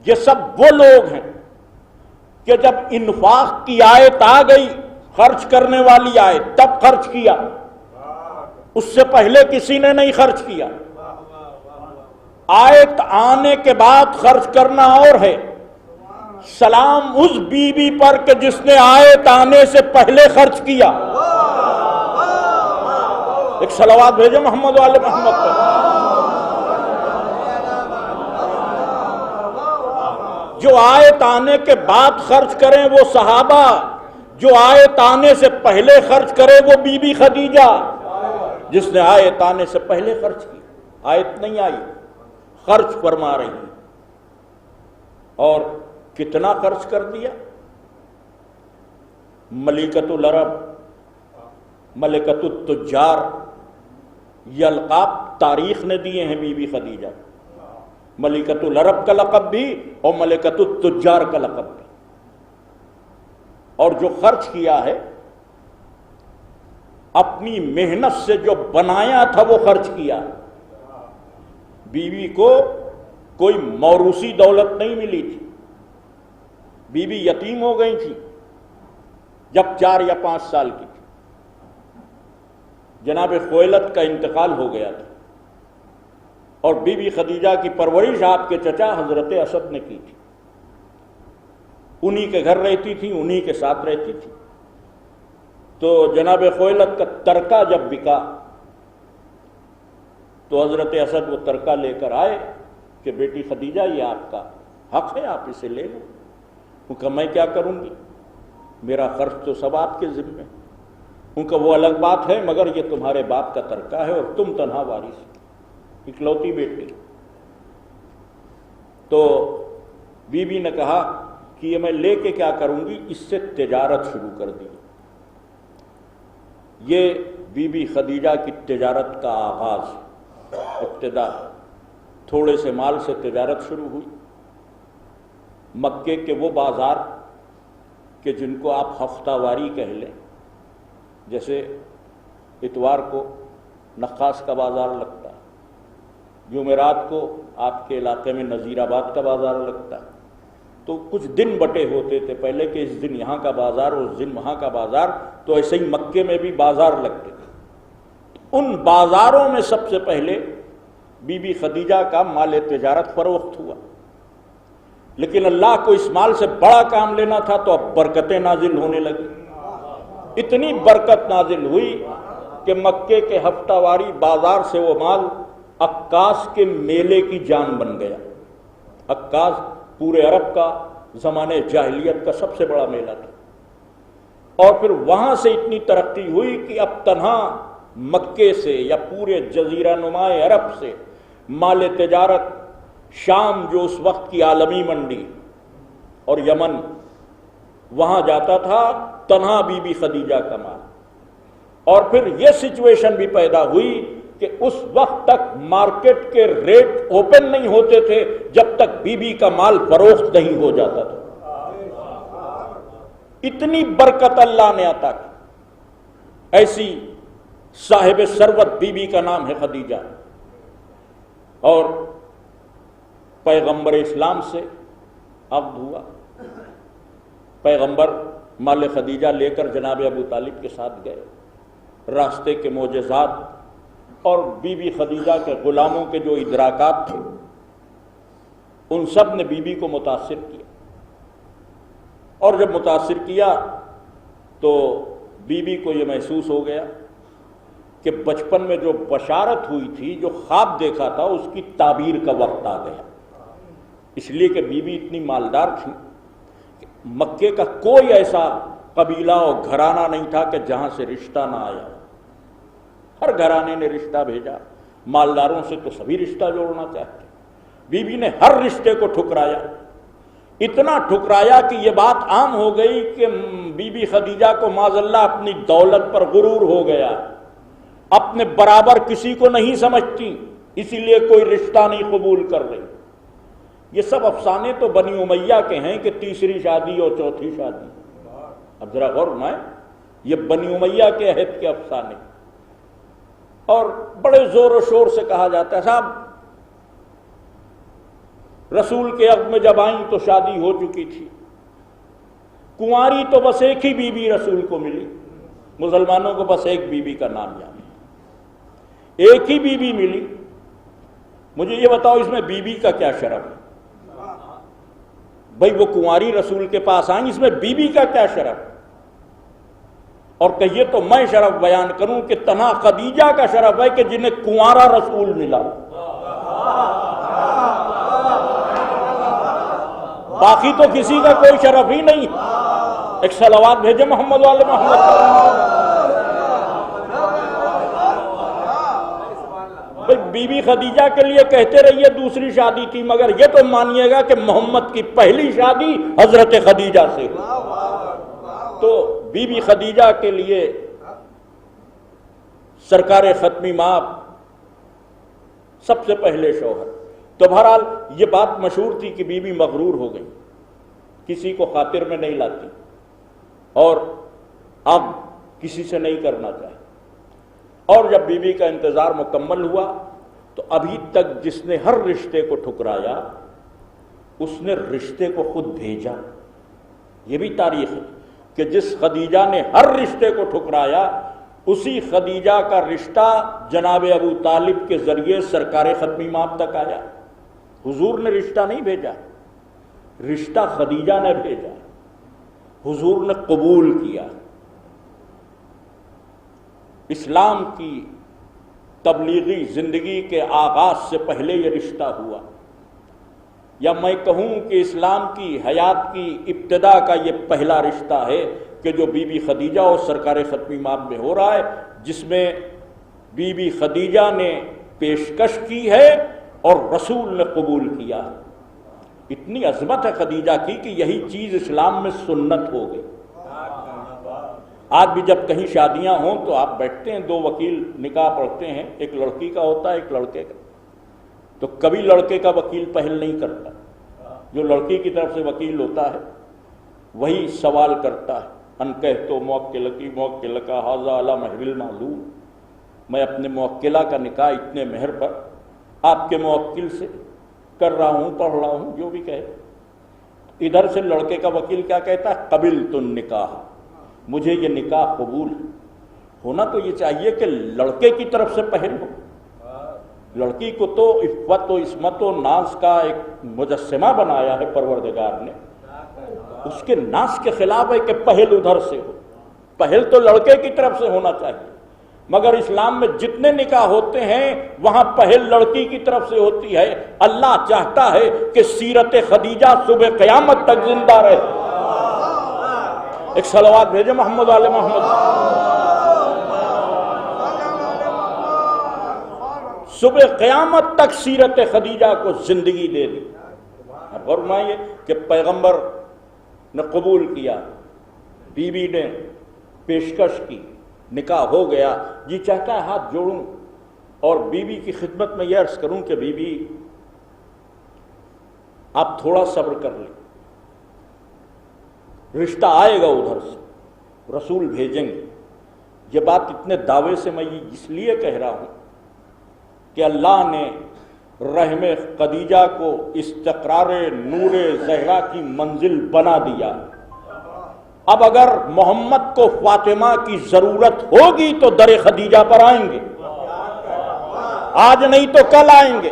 یہ سب وہ لوگ ہیں کہ جب انفاق کی آیت آ گئی، خرچ کرنے والی آیت، تب خرچ کیا، اس سے پہلے کسی نے نہیں خرچ کیا۔ آیت آنے کے بعد خرچ کرنا اور ہے۔ سلام اس بی بی پر کہ جس نے آیت آنے سے پہلے خرچ کیا۔ ایک صلوات بھیجو محمد والے محمد پر۔ جو آیت آنے کے بعد خرچ کریں وہ صحابہ، جو آیت آنے سے پہلے خرچ کرے وہ بی بی خدیجہ، جس نے آیت آنے سے پہلے خرچ کی۔ آیت نہیں آئی، خرچ فرما رہی ہیں۔ اور کتنا خرچ کر دیا؟ ملکۃ العرب، ملکۃ التجار، یہ القاب تاریخ نے دیے ہیں بی بی خدیجہ، ملکۃ العرب کا لقب بھی اور ملکۃ التجار کا لقب بھی۔ اور جو خرچ کیا ہے اپنی محنت سے جو بنایا تھا وہ خرچ کیا۔ بیوی کو کوئی موروثی دولت نہیں ملی تھی، بی بی یتیم ہو گئی تھی جب 4 یا 5 سال کی تھی۔ جناب خویلد کا انتقال ہو گیا تھا اور بی بی خدیجہ کی پرورش آپ کے چچا حضرت اسد نے کی تھی۔ انہی کے گھر رہتی تھی، انہی کے ساتھ رہتی تھی۔ تو جناب خویلد کا ترکہ جب بکا تو حضرت اسد وہ ترکہ لے کر آئے کہ بیٹی خدیجہ یہ آپ کا حق ہے، آپ اسے لے لو۔ ان کا میں کیا کروں گی، میرا خرچ تو سب آپ کے ذمے۔ ان کا وہ الگ بات ہے مگر یہ تمہارے باپ کا ترکہ ہے اور تم تنہا وارث، اکلوتی بیٹی۔ تو بی بی نے کہا کہ یہ میں لے کے کیا کروں گی، اس سے تجارت شروع کر دی۔ یہ بی بی خدیجہ کی تجارت کا آغاز، ابتدا تھوڑے سے مال سے تجارت شروع ہوئی۔ مکے کے وہ بازار کہ جن کو آپ ہفتہ واری کہہ لیں، جیسے اتوار کو نخاس کا بازار لگتا ہے، جمعرات کو آپ کے علاقے میں نذیر آباد کا بازار لگتا ہے، تو کچھ دن بٹے ہوتے تھے پہلے کہ اس دن یہاں کا بازار، اس دن وہاں کا بازار، تو ایسے ہی مکے میں بھی بازار لگتے تھے۔ ان بازاروں میں سب سے پہلے بی بی خدیجہ کا مال تجارت فروخت ہوا، لیکن اللہ کو اس مال سے بڑا کام لینا تھا تو اب برکتیں نازل ہونے لگی۔ اتنی برکت نازل ہوئی کہ مکے کے ہفتہ واری بازار سے وہ مال عکاس کے میلے کی جان بن گیا۔ عکاس پورے عرب کا زمانے جاہلیت کا سب سے بڑا میلہ تھا، اور پھر وہاں سے اتنی ترقی ہوئی کہ اب تنہا مکے سے یا پورے جزیرہ نما عرب سے مال تجارت شام جو اس وقت کی عالمی منڈی اور یمن، وہاں جاتا تھا تنہا بی بی خدیجہ کا مال۔ اور پھر یہ سچویشن بھی پیدا ہوئی کہ اس وقت تک مارکیٹ کے ریٹ اوپن نہیں ہوتے تھے جب تک بی بی کا مال فروخت نہیں ہو جاتا تھا۔ اتنی برکت اللہ نے عطا کی۔ ایسی صاحب ثروت بی بی کا نام ہے خدیجہ، اور پیغمبر اسلام سے عقد ہوا۔ پیغمبر مال خدیجہ لے کر جناب ابو طالب کے ساتھ گئے۔ راستے کے معجزات اور بی بی خدیجہ کے غلاموں کے جو ادراکات تھے ان سب نے بی بی کو متاثر کیا، اور جب متاثر کیا تو بی بی کو یہ محسوس ہو گیا کہ بچپن میں جو بشارت ہوئی تھی، جو خواب دیکھا تھا، اس کی تعبیر کا وقت آ گیا۔ اس لیے کہ بی بی اتنی مالدار تھی، مکے کا کوئی ایسا قبیلہ اور گھرانہ نہیں تھا کہ جہاں سے رشتہ نہ آیا۔ ہر گھرانے نے رشتہ بھیجا، مالداروں سے تو سبھی رشتہ جوڑنا چاہتے۔ بی بی نے ہر رشتے کو ٹھکرایا، اتنا ٹھکرایا کہ یہ بات عام ہو گئی کہ بی بی خدیجہ کو معاذ اللہ اپنی دولت پر غرور ہو گیا، اپنے برابر کسی کو نہیں سمجھتی، اسی لیے کوئی رشتہ نہیں قبول کر رہی۔ یہ سب افسانے تو بنی امیہ کے ہیں کہ تیسری شادی اور چوتھی شادی۔ اب ذرا غور میں یہ بنی امیہ کے عہد کے افسانے، اور بڑے زور و شور سے کہا جاتا ہے صاحب رسول کے عقد میں جب آئیں تو شادی ہو چکی تھی، کنواری تو بس ایک ہی بیوی رسول کو ملی، مسلمانوں کو بس ایک بیوی کا نام یاد ہے، ایک ہی بیوی ملی، مجھے یہ بتاؤ اس میں بیوی کا کیا شرف ہے؟ بھائی وہ کنواری رسول کے پاس آئیں، اس میں بیوی کا کیا شرف ہے؟ اور کہیے تو میں شرف بیان کروں کہ تنہا خدیجہ کا شرف ہے کہ جنہیں کنوارا رسول ملا، باقی تو کسی کا کوئی شرف ہی نہیں۔ ایک صلوات بھیجے محمد والے محمد۔ بی بی خدیجہ کے لیے کہتے رہیے دوسری شادی تھی، مگر یہ تو مانیے گا کہ محمد کی پہلی شادی حضرت خدیجہ سے ہوئی۔ تو بی بی خدیجہ کے لیے سرکار ختمی مآب سب سے پہلے شوہر۔ تو بہرحال یہ بات مشہور تھی کہ بی بی مغرور ہو گئی، کسی کو خاطر میں نہیں لاتی اور اب کسی سے نہیں کرنا چاہے۔ اور جب بی بی کا انتظار مکمل ہوا تو ابھی تک جس نے ہر رشتے کو ٹھکرایا اس نے رشتے کو خود بھیجا۔ یہ بھی تاریخ ہے کہ جس خدیجہ نے ہر رشتے کو ٹھکرایا اسی خدیجہ کا رشتہ جناب ابو طالب کے ذریعے سرکار ختمی مآب تک آیا۔ حضور نے رشتہ نہیں بھیجا، رشتہ خدیجہ نے بھیجا، حضور نے قبول کیا۔ اسلام کی تبلیغی زندگی کے آغاز سے پہلے یہ رشتہ ہوا، یا میں کہوں کہ اسلام کی حیات کی ابتدا کا یہ پہلا رشتہ ہے کہ جو بی بی خدیجہ اور سرکار ختمی مآب میں ہو رہا ہے، جس میں بی بی خدیجہ نے پیشکش کی ہے اور رسول نے قبول کیا۔ اتنی عظمت ہے خدیجہ کی کہ یہی چیز اسلام میں سنت ہو گئی۔ آج بھی جب کہیں شادیاں ہوں تو آپ بیٹھتے ہیں، دو وکیل نکاح پڑھتے ہیں، ایک لڑکی کا ہوتا ہے ایک لڑکے کا، تو کبھی لڑکے کا وکیل پہل نہیں کرتا، جو لڑکی کی طرف سے وکیل ہوتا ہے وہی سوال کرتا ہے، ان کہتو موکل کا ھذا علی مہر المعلوم، میں اپنے موکلہ کا نکاح اتنے مہر پر آپ کے موکل سے کر رہا ہوں، پڑھ رہا ہوں، جو بھی کہے۔ ادھر سے لڑکے کا وکیل کیا کہتا ہے؟ قبلت النکاح، مجھے یہ نکاح قبول ہے۔ ہونا تو یہ چاہیے کہ لڑکے کی طرف سے پہل ہو، لڑکی کو تو عفت و عصمت و ناز کا ایک مجسمہ بنایا ہے پروردگار نے، اس کے ناز کے خلاف ہے کہ پہل ادھر سے ہو، پہل تو لڑکے کی طرف سے ہونا چاہیے۔ مگر اسلام میں جتنے نکاح ہوتے ہیں وہاں پہل لڑکی کی طرف سے ہوتی ہے۔ اللہ چاہتا ہے کہ سیرت خدیجہ صبح قیامت تک زندہ رہے۔ ایک صلوات بھیجے محمد والے محمد۔ صبح قیامت تک سیرت خدیجہ کو زندگی دے دی۔ اور فرمائیے کہ پیغمبر نے قبول کیا، بی بی نے پیشکش کی، نکاح ہو گیا۔ جی چاہتا ہے ہاتھ جوڑوں اور بی بی کی خدمت میں یہ عرض کروں کہ بی بی آپ تھوڑا صبر کر لیں، رشتہ آئے گا ادھر سے، رسول بھیجیں گے۔ یہ بات اتنے دعوے سے میں اس لیے کہہ رہا ہوں کہ اللہ نے رحم خدیجہ کو استقرار نور زہرا کی منزل بنا دیا۔ اب اگر محمد کو فاطمہ کی ضرورت ہوگی تو در خدیجہ پر آئیں گے، آج نہیں تو کل آئیں گے۔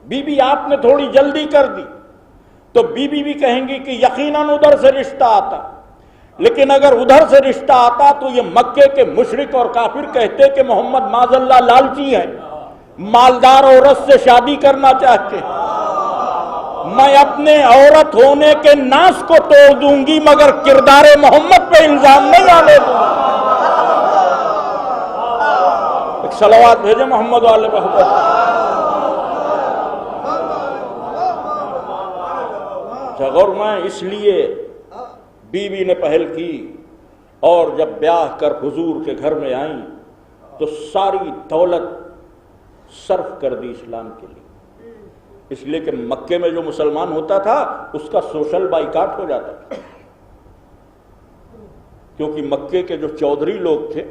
بی بی آپ نے تھوڑی جلدی کر دی تو بی بی بھی کہیں گی کہ یقیناً ادھر سے رشتہ آتا، لیکن اگر ادھر سے رشتہ آتا تو یہ مکے کے مشرک اور کافر کہتے کہ محمد معاذ اللہ لالچی ہے، مالدار عورت سے شادی کرنا چاہتے ہیں۔ میں اپنے عورت ہونے کے ناز کو توڑ دوں گی مگر کردار محمد پہ الزام نہیں آنے دوں گی۔ ایک صلوات بھیجے محمد والے محمد۔ اور میں اس لیے بی بی نے پہل کی، اور جب بیاہ کر حضور کے گھر میں آئیں تو ساری دولت صرف کر دی اسلام کے لیے، اس لیے کہ مکے میں جو مسلمان ہوتا تھا اس کا سوشل بائیکاٹ ہو جاتا تھا۔ کیونکہ مکے کے جو چودھری لوگ تھے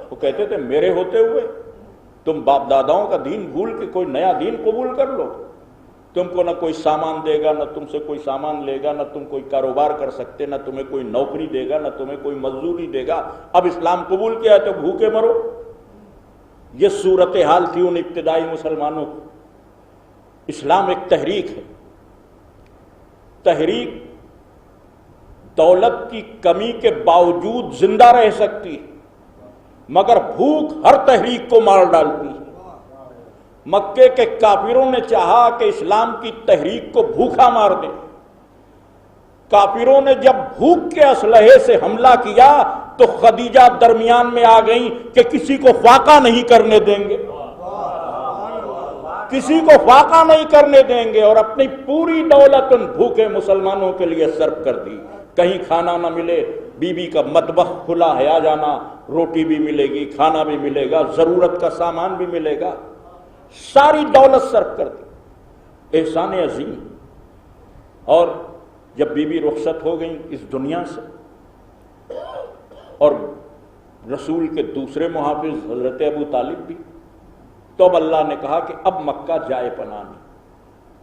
وہ کہتے تھے میرے ہوتے ہوئے تم باپ داداؤں کا دین بھول کے کوئی نیا دین قبول کر لو، تم کو نہ کوئی سامان دے گا، نہ تم سے کوئی سامان لے گا، نہ تم کوئی کاروبار کر سکتے، نہ تمہیں کوئی نوکری دے گا، نہ تمہیں کوئی مزدوری دے گا، اب اسلام قبول کیا ہے تو بھوکے مرو۔ یہ صورتحال تھی ان ابتدائی مسلمانوں کی۔ اسلام ایک تحریک ہے، تحریک دولت کی کمی کے باوجود زندہ رہ سکتی ہے، مگر بھوک ہر تحریک کو مار ڈالتی ہے۔ مکے کے کافروں نے چاہا کہ اسلام کی تحریک کو بھوکا مار دے۔ کافروں نے جب بھوک کے اسلحے سے حملہ کیا تو خدیجہ درمیان میں آ گئیں کہ کسی کو فاقہ نہیں کرنے دیں گے، کسی کو فاقہ نہیں کرنے دیں گے، اور اپنی پوری دولت ان بھوکے مسلمانوں کے لیے صرف کر دی۔ کہیں کھانا نہ ملے، بی بی کا مطبخ کھلا ہے، آ جانا، روٹی بھی ملے گی، کھانا بھی ملے گا، ضرورت کا سامان بھی ملے گا، ساری دولت صرف کر دی۔ احسان عظیم۔ اور جب بی بی رخصت ہو گئیں اس دنیا سے، اور رسول کے دوسرے محافظ حضرت ابو طالب بھی، تو اب اللہ نے کہا کہ اب مکہ جائے پناہ نہیں،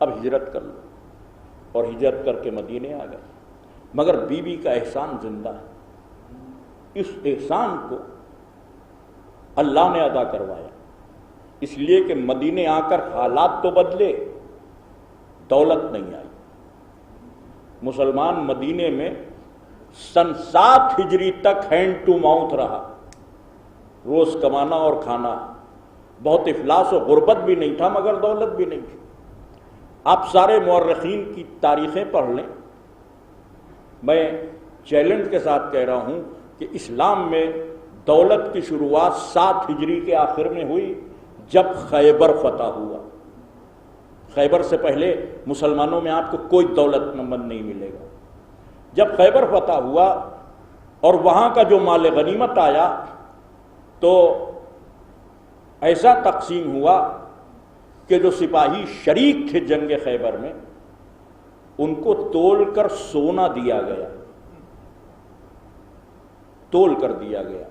اب ہجرت کر لو، اور ہجرت کر کے مدینے آ گئے۔ مگر بی بی کا احسان زندہ ہے، اس احسان کو اللہ نے ادا کروایا، اس لیے کہ مدینے آ کر حالات تو بدلے، دولت نہیں آئی۔ مسلمان مدینے میں سن 7 ہجری تک ہینڈ ٹو ماؤتھ رہا، روز کمانا اور کھانا، بہت افلاس و غربت بھی نہیں تھا مگر دولت بھی نہیں تھی۔ آپ سارے مورخین کی تاریخیں پڑھ لیں، میں چیلنج کے ساتھ کہہ رہا ہوں کہ اسلام میں دولت کی شروعات 7 ہجری کے آخر میں ہوئی جب خیبر فتح ہوا۔ خیبر سے پہلے مسلمانوں میں آپ کو کوئی دولت مند نہیں ملے گا۔ جب خیبر فتح ہوا اور وہاں کا جو مال غنیمت آیا تو ایسا تقسیم ہوا کہ جو سپاہی شریک تھے جنگ خیبر میں ان کو تول کر سونا دیا گیا، تول کر دیا گیا۔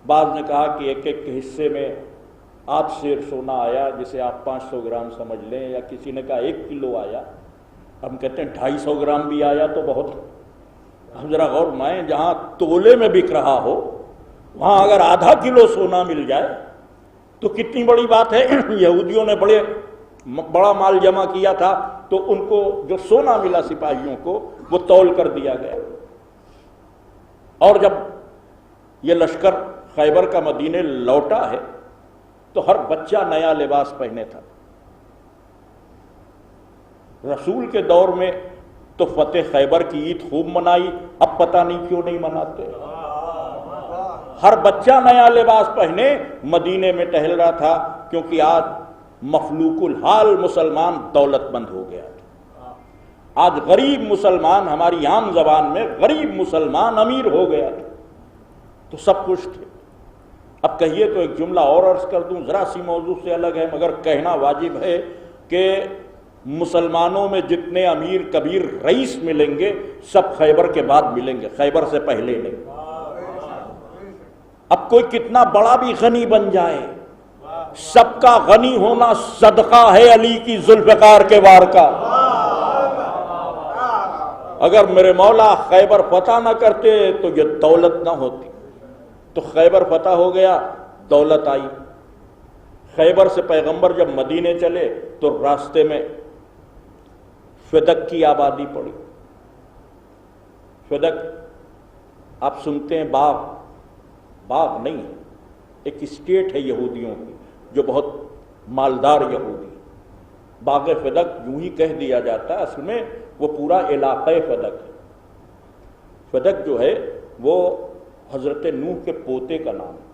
بعض نے کہا کہ ایک ایک حصے میں 8 سیر سونا آیا، جسے آپ 500 گرام سمجھ لیں، یا کسی نے کہا 1 کلو آیا، ہم کہتے ہیں 250 گرام بھی آیا تو بہت۔ ہم ذرا غور مائیں، جہاں تولے میں بک رہا ہو وہاں اگر آدھا کلو سونا مل جائے تو کتنی بڑی بات ہے۔ یہودیوں نے بڑا مال جمع کیا تھا تو ان کو جو سونا ملا سپاہیوں کو وہ تول کر دیا گیا۔ اور جب یہ لشکر خیبر کا مدینے لوٹا ہے تو ہر بچہ نیا لباس پہنے تھا۔ رسول کے دور میں تو فتح خیبر کی عید خوب منائی، اب پتہ نہیں کیوں نہیں مناتے۔ ہر بچہ نیا لباس پہنے مدینے میں ٹہل رہا تھا، کیونکہ آج مخلوق الحال مسلمان دولت مند ہو گیا تھا۔ آج غریب مسلمان، ہماری عام زبان میں غریب مسلمان امیر ہو گیا تھا، تو سب خوش تھے۔ اب کہیے تو ایک جملہ اور عرض کر دوں، ذرا سی موضوع سے الگ ہے مگر کہنا واجب ہے کہ مسلمانوں میں جتنے امیر کبیر رئیس ملیں گے سب خیبر کے بعد ملیں گے، خیبر سے پہلے نہیں۔ اب کوئی کتنا بڑا بھی غنی بن جائے، سب کا غنی ہونا صدقہ ہے علی کی ذوالفقار کے وار کا۔ اگر میرے مولا خیبر فتح نہ کرتے تو یہ دولت نہ ہوتی۔ تو خیبر فتح ہو گیا، دولت آئی۔ خیبر سے پیغمبر جب مدینے چلے تو راستے میں فدق کی آبادی پڑی۔ فدق آپ سنتے ہیں باغ، باغ نہیں، ایک اسٹیٹ ہے یہودیوں کی جو بہت مالدار یہودی۔ باغ فدق یوں ہی کہہ دیا جاتا ہے، اصل میں وہ پورا علاقہ فدق ہے۔ فدق جو ہے وہ حضرت نوح کے پوتے کا نام ہے،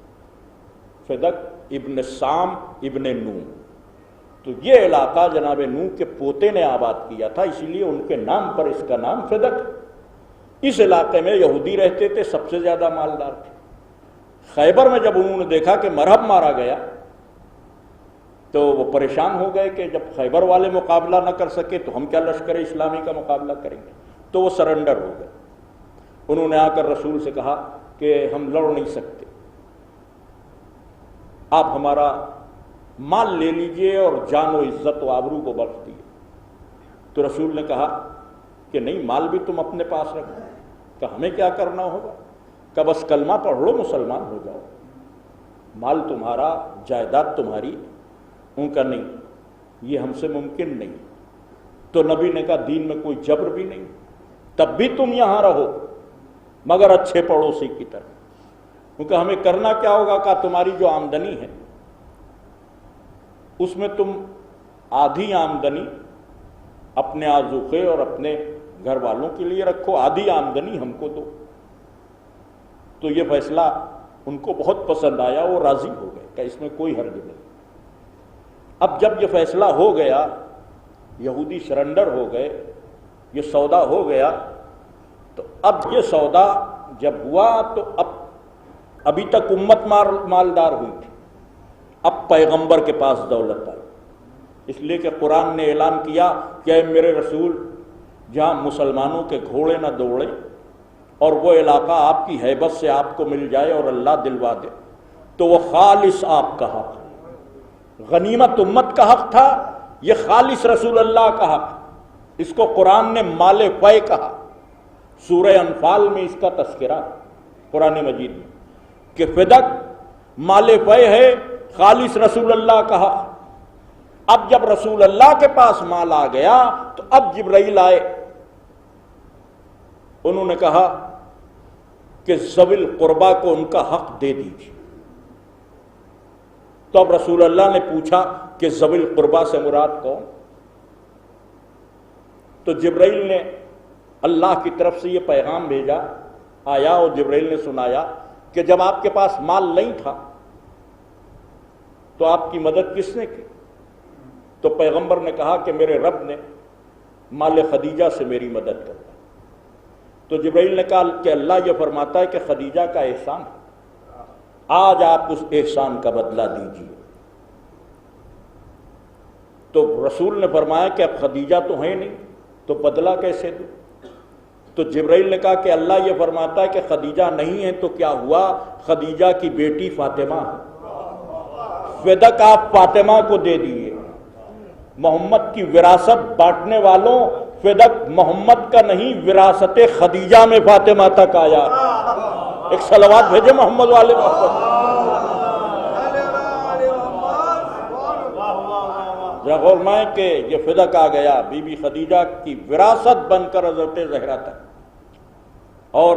فدق ابن سام ابن نوح۔ تو یہ علاقہ جناب نوح کے پوتے نے آباد کیا تھا، اسی لیے ان کے نام پر اس کا نام فدق۔ اس علاقے میں یہودی رہتے تھے، سب سے زیادہ مالدار تھے۔ خیبر میں جب انہوں نے دیکھا کہ مرہب مارا گیا تو وہ پریشان ہو گئے کہ جب خیبر والے مقابلہ نہ کر سکے تو ہم کیا لشکر اسلامی کا مقابلہ کریں گے، تو وہ سرنڈر ہو گئے۔ انہوں نے آ کر رسول سے کہا کہ ہم لڑ نہیں سکتے، آپ ہمارا مال لے لیجئے اور جان و عزت و آبرو کو بخش دیے۔ تو رسول نے کہا کہ نہیں، مال بھی تم اپنے پاس رکھو۔ کہ ہمیں کیا کرنا ہوگا؟ کہ بس کلمہ پڑھ لو، مسلمان ہو جاؤ، مال تمہارا، جائیداد تمہاری۔ ان کا نہیں، یہ ہم سے ممکن نہیں۔ تو نبی نے کہا دین میں کوئی جبر بھی نہیں، تب بھی تم یہاں رہو مگر اچھے پڑوسی کی طرح۔ کیونکہ ہمیں کرنا کیا ہوگا کہ تمہاری جو آمدنی ہے اس میں تم آدھی آمدنی اپنے آذوقے اور اپنے گھر والوں کے لیے رکھو، آدھی آمدنی ہم کو دو۔ تو یہ فیصلہ ان کو بہت پسند آیا، وہ راضی ہو گئے کہ اس میں کوئی حرج نہیں۔ اب جب یہ فیصلہ ہو گیا، یہودی سرنڈر ہو گئے، یہ سودا ہو گیا، تو اب یہ سودا جب ہوا تو ابھی تک امت مالدار ہوئی تھی، اب پیغمبر کے پاس دولت آئی، اس لیے کہ قرآن نے اعلان کیا کہ اے میرے رسول، جہاں مسلمانوں کے گھوڑے نہ دوڑے اور وہ علاقہ آپ کی ہیبت سے آپ کو مل جائے اور اللہ دلوا دے، تو وہ خالص آپ کا حق ہے۔ غنیمت امت کا حق تھا، یہ خالص رسول اللہ کا حق۔ اس کو قرآن نے مال فے کہا۔ سورہ انفال میں اس کا تذکرہ قرآن مجید میں کہ فدق مال فے ہے، خالص رسول اللہ کا حق۔ اب جب رسول اللہ کے پاس مال آ گیا تو اب جبرائیل آئے، انہوں نے کہا کہ ذوی القربا کو ان کا حق دے دیجیے۔ تو اب رسول اللہ نے پوچھا کہ ذوی القربا سے مراد کون؟ تو جبرائیل نے اللہ کی طرف سے یہ پیغام بھیجا، آیا اور جبرائیل نے سنایا کہ جب آپ کے پاس مال نہیں تھا تو آپ کی مدد کس نے کی؟ تو پیغمبر نے کہا کہ میرے رب نے مال خدیجہ سے میری مدد کر دی۔ تو جبرائیل نے کہا کہ اللہ یہ فرماتا ہے کہ خدیجہ کا احسان ہے، آج آپ اس احسان کا بدلہ دیجیے۔ تو رسول نے فرمایا کہ اب خدیجہ تو ہے نہیں تو بدلہ کیسے دوں؟ تو جبرائیل نے کہا کہ اللہ یہ فرماتا ہے کہ خدیجہ نہیں ہے تو کیا ہوا؟ خدیجہ کی بیٹی فاطمہ ہے، فدق آپ فاطمہ کو دے دیے۔ محمد کی وراثت بانٹنے والوں، فدق محمد کا نہیں، وراثت خدیجہ میں فاطمہ تک آیا۔ ایک صلوات بھیجے محمد والے محمد۔ جب فرمائیں کہ یہ فدق آ گیا بی بی خدیجہ کی وراثت بن کر حضرت زہرا تک، اور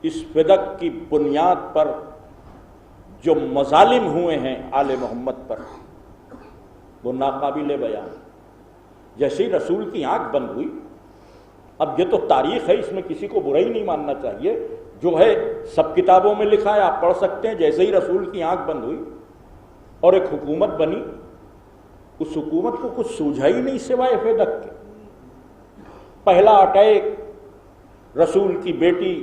اس فدق کی بنیاد پر جو مظالم ہوئے ہیں آل محمد پر وہ ناقابل بیان۔ جیسے ہی رسول کی آنکھ بند ہوئی، اب یہ تو تاریخ ہے، اس میں کسی کو برا ہی نہیں ماننا چاہیے، جو ہے سب کتابوں میں لکھا ہے، آپ پڑھ سکتے ہیں۔ جیسے ہی رسول کی آنکھ بند ہوئی اور ایک حکومت بنی، اس حکومت کو کچھ سوجھا ہی نہیں سوائے فدق کے۔ پہلا اٹیک رسول کی بیٹی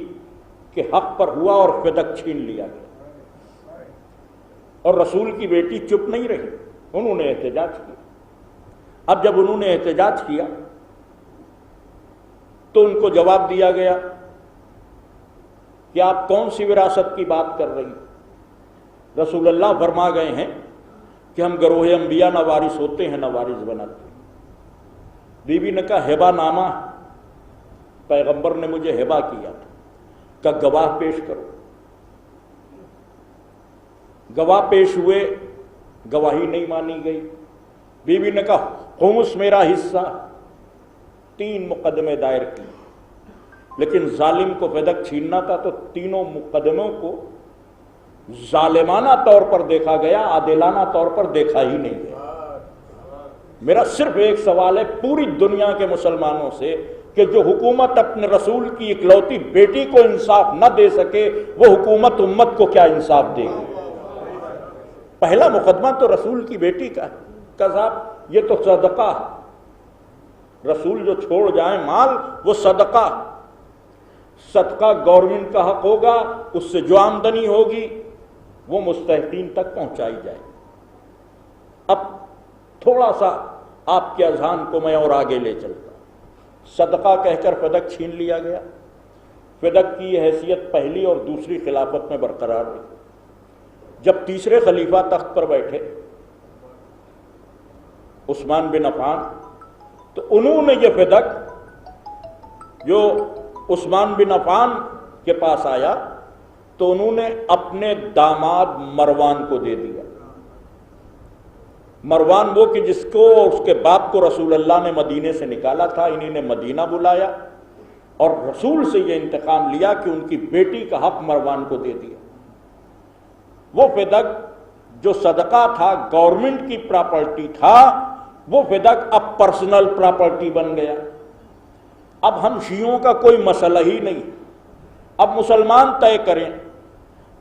کے حق پر ہوا اور فدق چھین لیا گیا، اور رسول کی بیٹی چپ نہیں رہی، انہوں نے احتجاج کیا۔ اب جب انہوں نے احتجاج کیا تو ان کو جواب دیا گیا کہ آپ کون سی وراثت کی بات کر رہی ہیں؟ رسول اللہ فرما گئے ہیں کہ ہم گروہ انبیاء نہ وارث ہوتے ہیں نہ وارث بناتے ہیں۔ بی بی نے کہا ہبہ نامہ پیغمبر نے مجھے ہبہ کیا تھا، کہ گواہ پیش کرو۔ گواہ پیش ہوئے، گواہی نہیں مانی گئی۔ بی بی نے کہا خمس میرا حصہ، 3 مقدمے دائر کیے، لیکن ظالم کو فدق چھیننا تھا تو تینوں مقدموں کو ظالمانہ طور پر دیکھا گیا، عادلانہ طور پر دیکھا ہی نہیں گیا۔ میرا صرف ایک سوال ہے پوری دنیا کے مسلمانوں سے کہ جو حکومت اپنے رسول کی اکلوتی بیٹی کو انصاف نہ دے سکے، وہ حکومت امت کو کیا انصاف دے گی؟ پہلا مقدمہ تو رسول کی بیٹی کا ہے کہ صاحب یہ تو صدقہ ہے، رسول جو چھوڑ جائیں مال وہ صدقہ، صدقہ گورنمنٹ کا حق ہوگا، اس سے جو آمدنی ہوگی وہ مستحقین تک پہنچائی جائے۔ اب تھوڑا سا آپ کے اذہان کو میں اور آگے لے چلتا، صدقہ کہہ کر فدق چھین لیا گیا، فدق کی حیثیت پہلی اور دوسری خلافت میں برقرار رہی۔ جب تیسرے خلیفہ تخت پر بیٹھے عثمان بن عفان، تو انہوں نے یہ فدق جو عثمان بن عفان کے پاس آیا تو انہوں نے اپنے داماد مروان کو دے دیا۔ مروان وہ کہ جس کو اس کے باپ کو رسول اللہ نے مدینے سے نکالا تھا، انہی نے مدینہ بلایا اور رسول سے یہ انتقام لیا کہ ان کی بیٹی کا حق مروان کو دے دیا۔ وہ فدق جو صدقہ تھا، گورنمنٹ کی پراپرٹی تھا، وہ فدق اب پرسنل پراپرٹی بن گیا۔ اب ہم شیعوں کا کوئی مسئلہ ہی نہیں، اب مسلمان طے کریں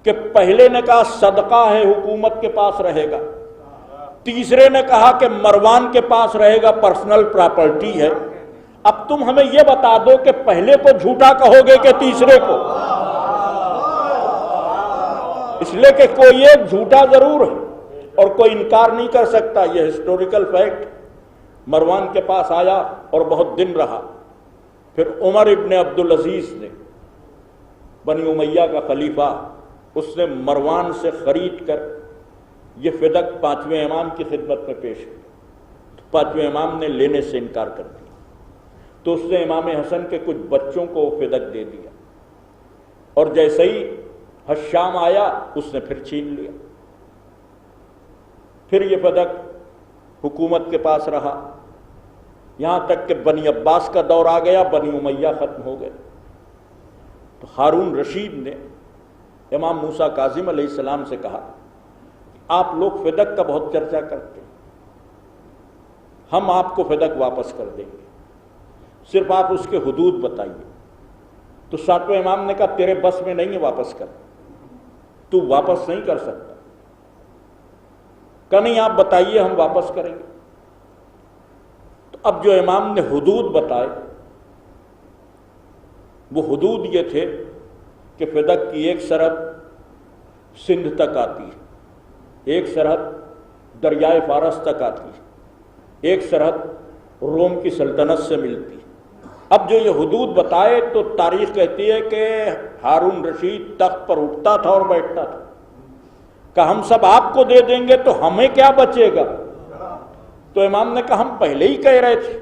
کہ پہلے نے کہا صدقہ ہے حکومت کے پاس رہے گا، تیسرے نے کہا کہ مروان کے پاس رہے گا، پرسنل پراپرٹی ہے۔ اب تم ہمیں یہ بتا دو کہ پہلے کو جھوٹا کہو گے کہ تیسرے کو؟ اس لیے کہ کوئی ایک جھوٹا ضرور ہے اور کوئی انکار نہیں کر سکتا، یہ ہسٹوریکل فیکٹ۔ مروان کے پاس آیا اور بہت دن رہا، پھر عمر ابن عبدالعزیز نے، بنی امیہ کا خلیفہ، اس نے مروان سے خرید کر یہ فدق پانچویں امام کی خدمت میں پیش کیا۔ پانچویں امام نے لینے سے انکار کر دیا، تو اس نے امام حسن کے کچھ بچوں کو فدق دے دیا، اور جیسے ہی حشام آیا اس نے پھر چھین لیا۔ پھر یہ فدق حکومت کے پاس رہا، یہاں تک کہ بنی عباس کا دور آ گیا، بنی امیہ ختم ہو گئے۔ تو ہارون رشید نے امام موسیٰ کاظم علیہ السلام سے کہا، آپ لوگ فدق کا بہت چرچا کرتے ہیں، ہم آپ کو فدق واپس کر دیں گے، صرف آپ اس کے حدود بتائیے۔ تو ساتویں امام نے کہا تیرے بس میں نہیں ہے واپس کر، تو واپس نہیں کر سکتا، کہ نہیں آپ بتائیے ہم واپس کریں گے۔ تو اب جو امام نے حدود بتائے وہ حدود یہ تھے کہ فدق کی ایک سرحد سندھ تک آتی ہے، ایک سرحد دریائے فارس تک آتی ہے، ایک سرحد روم کی سلطنت سے ملتی ہے۔ اب جو یہ حدود بتائے تو تاریخ کہتی ہے کہ ہارون رشید تخت پر اٹھتا تھا اور بیٹھتا تھا کہ ہم سب آپ کو دے دیں گے تو ہمیں کیا بچے گا؟ تو امام نے کہا ہم پہلے ہی کہہ رہے تھے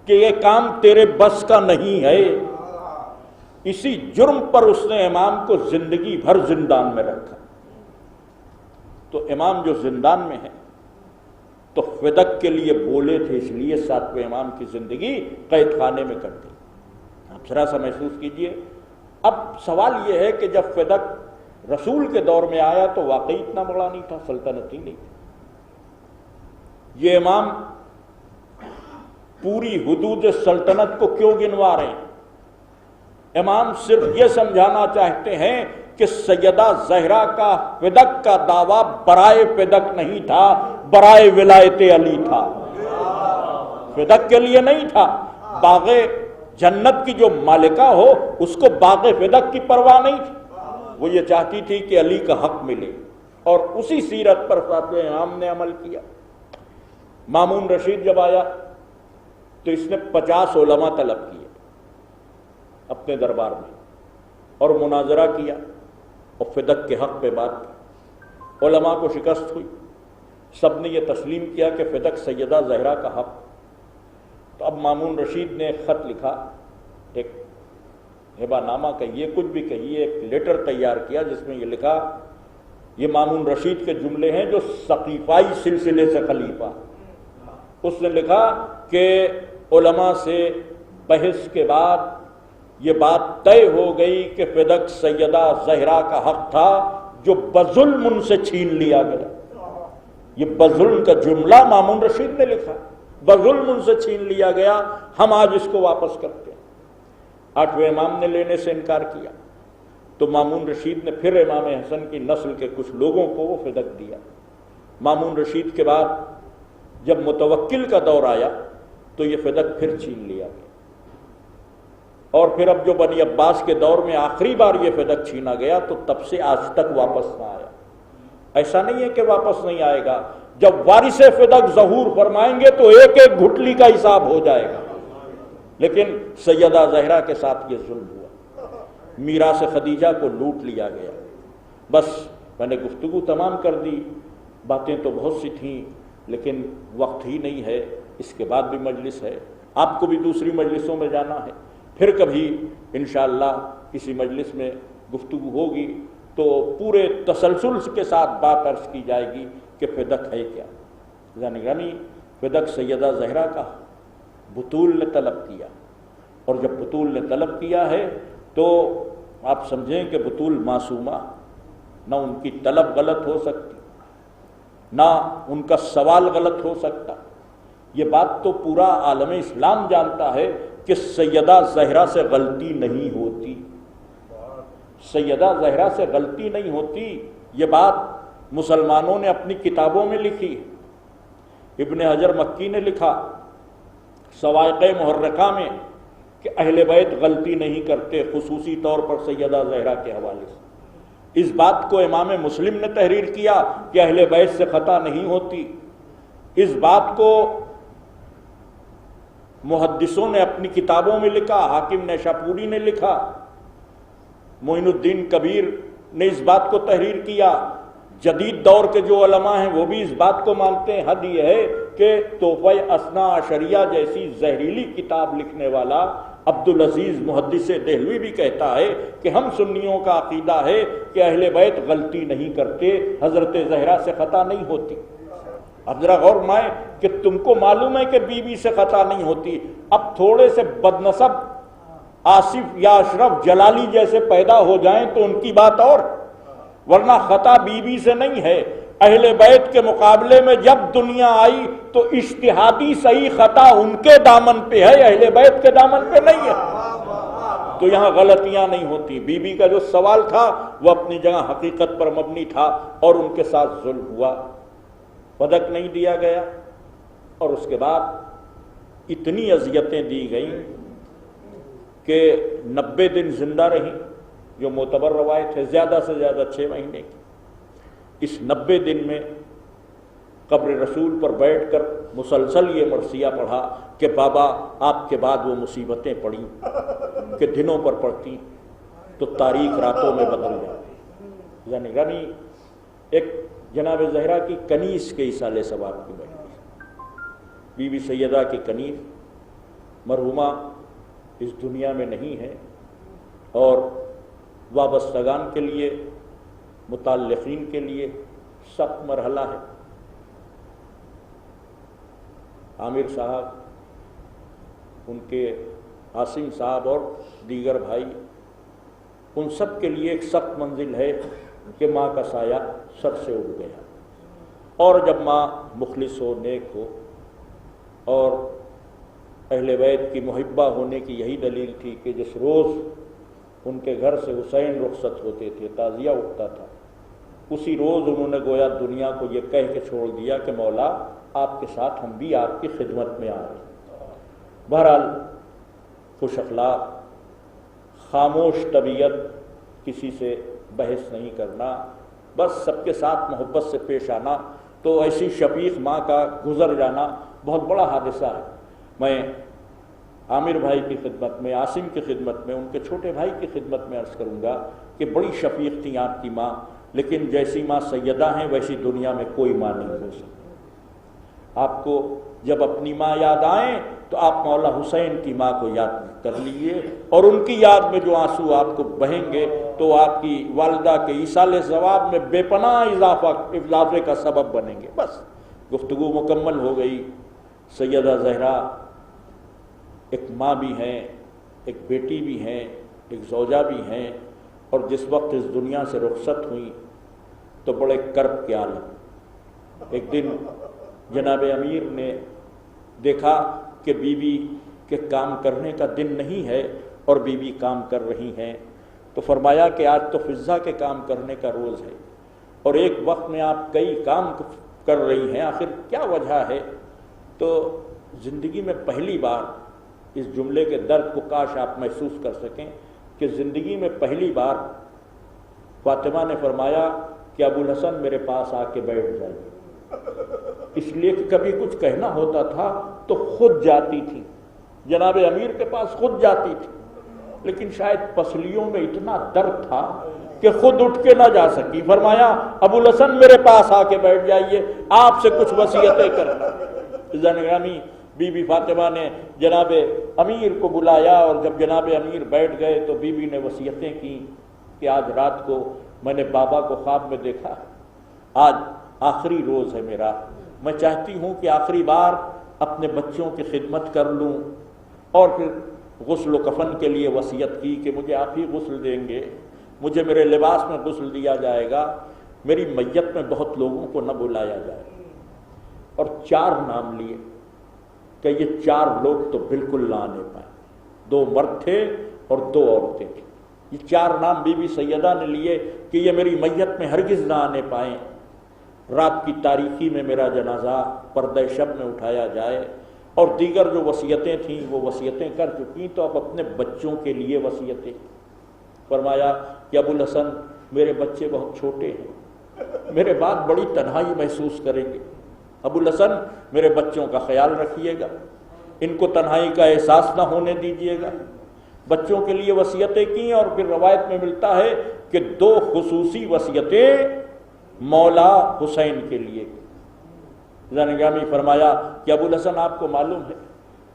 کہ یہ کام تیرے بس کا نہیں ہے۔ اسی جرم پر اس نے امام کو زندگی بھر زندان میں رکھا۔ تو امام جو زندان میں ہے تو فدق کے لیے بولے تھے، اس لیے ساتویں امام کی زندگی قید خانے میں کٹ گئی۔ آپ ذرا سا محسوس کیجئے۔ اب سوال یہ ہے کہ جب فدق رسول کے دور میں آیا تو واقعی اتنا بڑا نہیں تھا، سلطنت ہی نہیں تھی۔ یہ امام پوری حدود سلطنت کو کیوں گنوا رہے ہیں؟ امام صرف یہ سمجھانا چاہتے ہیں کہ سیدہ زہرا کا فدق کا دعویٰ برائے فدق نہیں تھا، برائے ولایت علی تھا، فدق کے لیے نہیں تھا۔ باغ جنت کی جو مالکہ ہو اس کو باغ فدق کی پرواہ نہیں تھی، وہ یہ چاہتی تھی کہ علی کا حق ملے، اور اسی سیرت پر ساتویں امام نے عمل کیا۔ مامون رشید جب آیا تو اس نے 50 علماء طلب کیے اپنے دربار میں اور مناظرہ کیا اور فدق کے حق پہ بات کی۔ علماء کو شکست ہوئی، سب نے یہ تسلیم کیا کہ فدق سیدہ زہرا کا حق۔ تو اب مامون رشید نے ایک خط لکھا، ایک ہبہ نامہ کہیے، کچھ بھی کہیے، ایک لیٹر تیار کیا جس میں یہ لکھا، یہ مامون رشید کے جملے ہیں جو ثقیفائی سلسلے سے خلیفہ۔ اس نے لکھا کہ علماء سے بحث کے بعد یہ بات طے ہو گئی کہ فدق سیدہ زہرا کا حق تھا جو بظلم ان سے چھین لیا گیا۔ یہ بظلم کا جملہ مامون رشید نے لکھا، بظلم ان سے چھین لیا گیا، ہم آج اس کو واپس کرتے ہیں۔ 8ویں امام نے لینے سے انکار کیا تو مامون رشید نے پھر امام حسن کی نسل کے کچھ لوگوں کو وہ فدق دیا۔ مامون رشید کے بعد جب متوکل کا دور آیا تو یہ فدق پھر چھین لیا گیا، اور پھر اب جو بنی عباس کے دور میں آخری بار یہ فدق چھینا گیا تو تب سے آج تک واپس نہ آیا۔ ایسا نہیں ہے کہ واپس نہیں آئے گا، جب وارث فدق ظہور فرمائیں گے تو ایک ایک گھٹلی کا حساب ہو جائے گا، لیکن سیدہ زہرا کے ساتھ یہ ظلم ہوا۔ میراث خدیجہ کو لوٹ لیا گیا۔ بس میں نے گفتگو تمام کر دی، باتیں تو بہت سی تھیں لیکن وقت ہی نہیں ہے، اس کے بعد بھی مجلس ہے، آپ کو بھی دوسری مجلسوں میں جانا ہے، پھر کبھی انشاءاللہ کسی مجلس میں گفتگو ہوگی تو پورے تسلسل کے ساتھ بات عرض کی جائے گی کہ فدق ہے کیا۔ یعنی فدق سیدہ زہرا کا بطول نے طلب کیا، اور جب بطول نے طلب کیا ہے تو آپ سمجھیں کہ بطول معصومہ، نہ ان کی طلب غلط ہو سکتی، نہ ان کا سوال غلط ہو سکتا۔ یہ بات تو پورا عالم اسلام جانتا ہے کہ سیدہ زہرا سے غلطی نہیں ہوتی، سیدہ زہرا سے غلطی نہیں ہوتی۔ یہ بات مسلمانوں نے اپنی کتابوں میں لکھی، ابن حجر مکی نے لکھا صواعق محرقہ میں کہ اہل بیت غلطی نہیں کرتے، خصوصی طور پر سیدہ زہرا کے حوالے سے۔ اس بات کو امام مسلم نے تحریر کیا کہ اہل بیت سے خطا نہیں ہوتی۔ اس بات کو محدثوں نے اپنی کتابوں میں لکھا، حاکم نیشاپوری نے لکھا، معین الدین کبیر نے اس بات کو تحریر کیا، جدید دور کے جو علماء ہیں وہ بھی اس بات کو مانتے ہیں۔ حد یہ ہے کہ تحفہ اثنا عشریہ جیسی زہریلی کتاب لکھنے والا عبدالعزیز محدث دہلوی بھی کہتا ہے کہ ہم سنیوں کا عقیدہ ہے کہ اہل بیت غلطی نہیں کرتے، حضرت زہرا سے خطا نہیں ہوتی۔ اب ذرا غور مائیں کہ تم کو معلوم ہے کہ بی بی سے خطا نہیں ہوتی، اب تھوڑے سے بدنسب آصف یا اشرف جلالی جیسے پیدا ہو جائیں تو ان کی بات اور، ورنہ خطا بی بی سے نہیں ہے۔ اہل بیت کے مقابلے میں جب دنیا آئی تو اجتہادی صحیح خطا ان کے دامن پہ ہے، اہل بیت کے دامن پہ نہیں ہے، تو یہاں غلطیاں نہیں ہوتی۔ بی بی کا جو سوال تھا وہ اپنی جگہ حقیقت پر مبنی تھا، اور ان کے ساتھ ظلم ہوا، فدق نہیں دیا گیا، اور اس کے بعد اتنی اذیتیں دی گئیں کہ 90 دن زندہ رہیں، جو معتبر روایت ہے، زیادہ سے زیادہ 6 مہینے کی۔ اس 90 دن میں قبر رسول پر بیٹھ کر مسلسل یہ مرثیہ پڑھا کہ بابا آپ کے بعد وہ مصیبتیں پڑیں کہ دنوں پر پڑتی تو تاریخ راتوں میں بدل جاتی۔ یعنی ایک جناب زہرا کی کنیز کے اصالے ثواب کی مجلس، بی بی سیدہ کی کنیز مرحومہ اس دنیا میں نہیں ہے، اور وابستگان کے لیے، متعلقین کے لیے سخت مرحلہ ہے۔ عامر صاحب، ان کے عاصم صاحب اور دیگر بھائی، ان سب کے لیے ایک سخت منزل ہے کہ ماں کا سایہ سر سے اڑ گیا، اور جب ماں مخلص ہو، نیک ہو، اور اہل بیت کی محبہ ہونے کی یہی دلیل تھی کہ جس روز ان کے گھر سے حسین رخصت ہوتے تھے، تعزیہ اٹھتا تھا، اسی روز انہوں نے گویا دنیا کو یہ کہہ کے چھوڑ دیا کہ مولا آپ کے ساتھ ہم بھی آپ کی خدمت میں آ رہے ہیں۔ بہرحال خوش اخلاق، خاموش طبیعت، کسی سے بحث نہیں کرنا، بس سب کے ساتھ محبت سے پیش آنا، تو ایسی شفیق ماں کا گزر جانا بہت بڑا حادثہ ہے۔ میں عامر بھائی کی خدمت میں، عاصم کی خدمت میں، ان کے چھوٹے بھائی کی خدمت میں عرض کروں گا کہ بڑی شفیق تھی آپ کی ماں، لیکن جیسی ماں سیدہ ہیں ویسی دنیا میں کوئی ماں نہیں ہو سکتی۔ آپ کو جب اپنی ماں یاد آئیں تو آپ مولا حسین کی ماں کو یاد کر لیجیے، اور ان کی یاد میں جو آنسو آپ کو بہیں گے تو آپ کی والدہ کے ایصال ثواب میں بے پناہ اضافے کا سبب بنیں گے۔ بس گفتگو مکمل ہو گئی۔ سیدہ زہرا ایک ماں بھی ہیں، ایک بیٹی بھی ہیں، ایک زوجہ بھی ہیں، اور جس وقت اس دنیا سے رخصت ہوئی تو بڑے کرب کے عالم۔ ایک دن جناب امیر نے دیکھا کہ بی بی کے کام کرنے کا دن نہیں ہے اور بی بی کام کر رہی ہیں، تو فرمایا کہ آج تو فضہ کے کام کرنے کا روز ہے، اور ایک وقت میں آپ کئی کام کر رہی ہیں، آخر کیا وجہ ہے؟ تو زندگی میں پہلی بار، اس جملے کے درد کو کاش آپ محسوس کر سکیں کہ زندگی میں پہلی بار فاطمہ نے فرمایا کہ ابو الحسن میرے پاس آ کے بیٹھ جائیے، اس لیے کہ کبھی کچھ کہنا ہوتا تھا تو خود جاتی تھی، جناب امیر کے پاس خود جاتی تھی، لیکن شاید پسلیوں میں اتنا درد تھا کہ خود اٹھ کے نہ جا سکی. فرمایا ابوالحسن میرے پاس آ کے بیٹھ جائیے, آپ سے کچھ وصیتیں کرنا. عزیزان گرامی, بی بی فاطمہ نے جناب امیر کو بلایا, اور جب جناب امیر بیٹھ گئے تو بی بی نے وصیتیں کی کہ آج رات کو میں نے بابا کو خواب میں دیکھا, آج آخری روز ہے میرا, میں چاہتی ہوں کہ آخری بار اپنے بچوں کی خدمت کر لوں. اور پھر غسل و کفن کے لیے وصیت کی کہ مجھے آپ ہی غسل دیں گے, مجھے میرے لباس میں غسل دیا جائے گا, میری میت میں بہت لوگوں کو نہ بلایا جائے. اور 4 نام لیے کہ یہ 4 لوگ تو بالکل نہ آنے پائے. 2 مرد تھے اور 2 عورتیں تھیں. یہ 4 نام بی بی سیدہ نے لیے کہ یہ میری میت میں ہرگز نہ آنے پائیں. رات کی تاریکی میں میرا جنازہ پردہ شب میں اٹھایا جائے. اور دیگر جو وصیتیں تھیں وہ وصیتیں کر چکی, تو اب اپنے بچوں کے لیے وصیتیں. فرمایا کہ ابوالحسن میرے بچے بہت چھوٹے ہیں, میرے بعد بڑی تنہائی محسوس کریں گے. ابوالحسن میرے بچوں کا خیال رکھیے گا, ان کو تنہائی کا احساس نہ ہونے دیجیے گا. بچوں کے لیے وصیتیں کی. اور پھر روایت میں ملتا ہے کہ 2 خصوصی وصیتیں مولا حسین کے لیے. گرامی فرمایا کہ ابوالحسن آپ کو معلوم ہے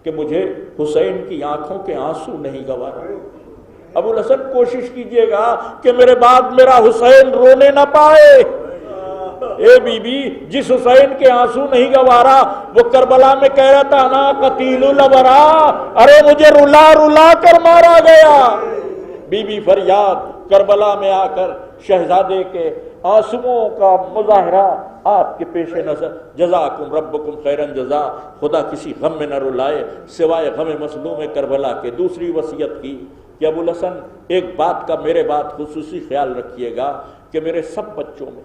کہ مجھے حسین کی آنکھوں کے آنسو نہیں گوارا. ابوالحسن کوشش کیجئے گا کہ میرے بعد میرا حسین رونے نہ پائے. اے بی بی, جس حسین کے آنسو نہیں گوارا وہ کربلا میں کہہ رہا تھا نا قتیل الابرا, ارے مجھے رلا رلا کر مارا گیا. بی بی فریاد کربلا میں آ کر شہزادے کے آنسوؤں کا مظاہرہ آپ کے پیش نظر. جزاکم ربکم خیرن جزا, خدا کسی غم میں نہ رلائے سوائے غم مظلوم کربلا کے. دوسری وصیت کی کہ ابوالحسن ایک بات کا میرے بات خصوصی خیال رکھیے گا کہ میرے سب بچوں میں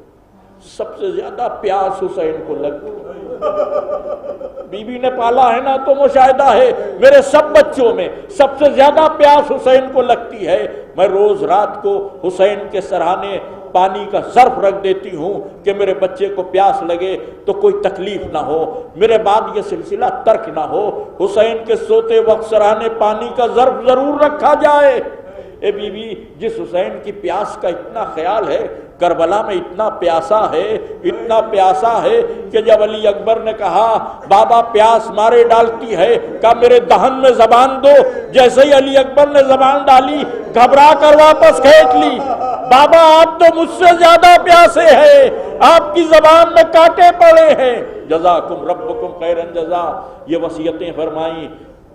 سب سے زیادہ پیاس حسین کو لگتی. بی بی نے پالا ہے نا تو مشاہدہ ہے, میرے سب بچوں میں سب سے زیادہ پیاس حسین کو لگتی ہے. میں روز رات کو حسین کے سرہانے پانی کا ظرف رکھ دیتی ہوں کہ میرے بچے کو پیاس لگے تو کوئی تکلیف نہ ہو, میرے بعد یہ سلسلہ ترک نہ ہو. حسین کے سوتے وقت سرہانے پانی کا ظرف ضرور رکھا جائے. اے بی بی, جس حسین کی پیاس کا اتنا خیال ہے, کربلا میں اتنا پیاسا ہے کہ جب علی اکبر نے کہا بابا پیاس مارے ڈالتی ہے, کہا میرے دہن میں زبان دو. جیسے ہی علی اکبر نے زبان ڈالی گھبرا کر واپس کھینچ لی. بابا آپ تو مجھ سے زیادہ پیاسے ہیں, آپ کی زبان میں کانٹے پڑے ہیں. جزاکم ربکم خیرن جزا. یہ وصیتیں فرمائیں.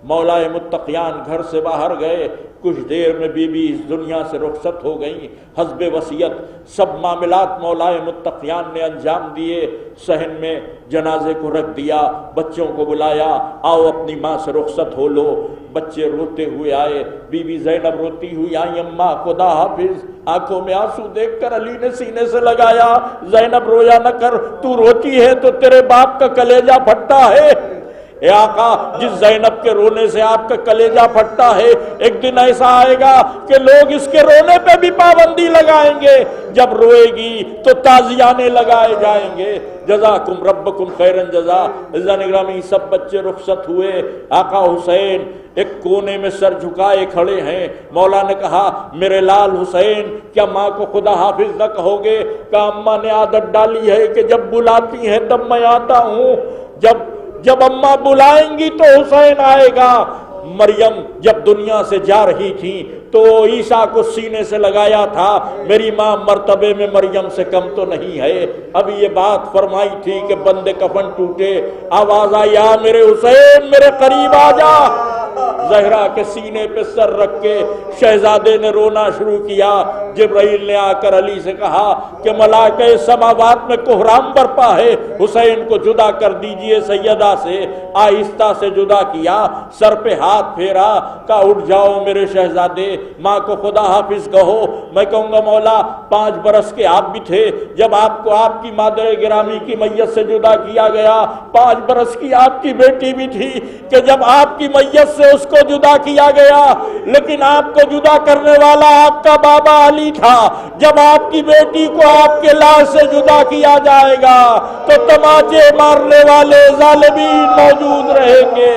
مولا متقیان گھر سے باہر گئے. کچھ دیر میں بی بی اس دنیا سے رخصت ہو گئیں. حسب وصیت سب معاملات مولا متقیان نے انجام دیے. صحن میں جنازے کو رکھ دیا, بچوں کو بلایا, آؤ اپنی ماں سے رخصت ہو لو. بچے روتے ہوئے آئے. بی بی زینب روتی ہوئی آئی, اماں خدا حافظ. آنکھوں میں آنسو دیکھ کر علی نے سینے سے لگایا, زینب رویا نہ کر, تو روتی ہے تو تیرے باپ کا کلیجہ پھٹتا ہے. اے آقا, جس زینب کے رونے سے آپ کا کلیجہ پھٹتا ہے, ایک دن ایسا آئے گا کہ لوگ اس کے رونے پہ بھی پابندی لگائیں گے. جب روئے گی تو تازیانے لگائے جائیں گے. جزاکم ربکم خیرن جزا. عزیزان گرامی, سب بچے رخصت ہوئے. آقا حسین ایک کونے میں سر جھکائے کھڑے ہیں. مولا نے کہا میرے لال حسین کیا ماں کو خدا حافظ نہ کہو گے؟ کہا اماں نے عادت ڈالی ہے کہ جب بلاتی ہیں تب میں آتا ہوں. جب اماں بلائیں گی تو حسین آئے گا. مریم جب دنیا سے جا رہی تھی تو عیسیٰ کو سینے سے لگایا تھا. میری ماں مرتبے میں مریم سے کم تو نہیں ہے. ابھی یہ بات فرمائی تھی کہ بندے کفن ٹوٹے, آواز آئی آ میرے حسین میرے قریب آ جا. زہرا کے سینے پہ سر رکھ کے شہزادے نے رونا شروع کیا. جبرائیل نے آ کر علی سے کہا کہ ملائکہ سماوات میں کوہرام برپا ہے, حسین کو جدا کر دیجئے سیدہ سے. آہستہ سے جدا کیا, سر پہ ہاتھ پھیرا, کہا اٹھ جاؤ میرے شہزادے, ماں کو خدا حافظ کہو. میں کہوں گا مولا 5 برس کے آپ بھی تھے جب آپ کو آپ کی مادر گرامی کی میت سے جدا کیا گیا. 5 برس کی آپ کی بیٹی بھی تھی کہ جب آپ کی میت سے اس کو جدا کیا گیا, لیکن آپ کو جدا کرنے والا آپ کا بابا علی تھا. جب آپ کی بیٹی کو آپ کے لاش سے جدا کیا جائے گا تو تماچے مارنے والے ظالمین موجود رہیں گے.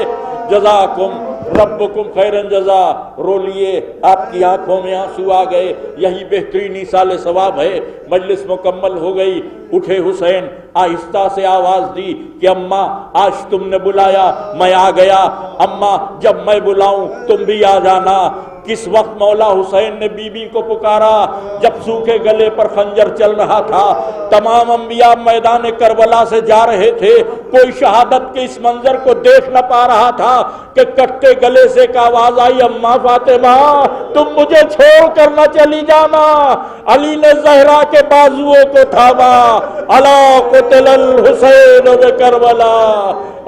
جزاکم ربکم خیرن جزا، رو لیے، آپ کی آنکھوں میں آنسو آ گئے، یہی بہترین ایصال ثواب ہے۔ مجلس مکمل ہو گئی، اٹھے حسین، آہستہ سے آواز دی کہ اماں آج تم نے بلایا میں آ گیا، اماں جب میں بلاؤں تم بھی آ جانا۔ کس وقت مولا حسین نے بی بی کو پکارا؟ جب سوکھے گلے پر خنجر چل رہا تھا، تمام انبیاء میدان کربلا سے جا رہے تھے، کوئی شہادت کے اس منظر کو دیکھ نہ پا رہا تھا کہ کٹتے گلے سے ایک آواز آئی، اماں فاطمہ تم مجھے چھوڑ کر نہ چلی جانا۔ علی نے زہرا کے بازوؤں کو تھاما، الا قتل الحسین بکربلا،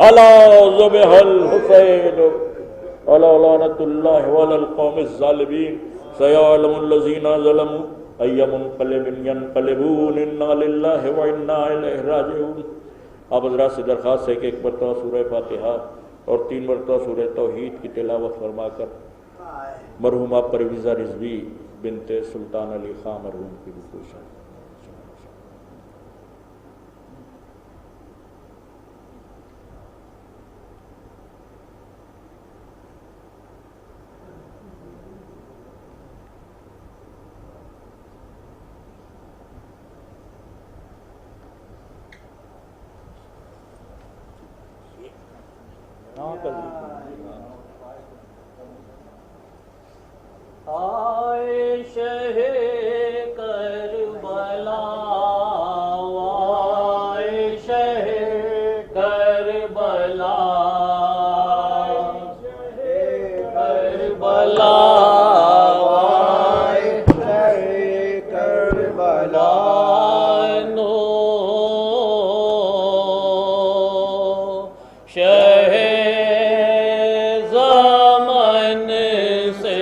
الا ذبح الحسین، الا لعنۃ اللہ علی القوم الظالمین، سیعلم الذین ظلموا ای منقلب ینقلبون، انا للہ و انا الیہ راجعون۔ آپ حضرات سے درخواست ہے کہ ایک مرتبہ سورہ فاتحہ اور 3 مرتبہ سورہ توحید کی تلاوت فرما کر مرحومہ پرویزہ رضوی بنت سلطان علی خان مرحوم کی رکوع شامل۔ آئے شہ کربلا، آئے شہ کربلا، کربلا، آئے شہ کربلا، نو شہ زمن سے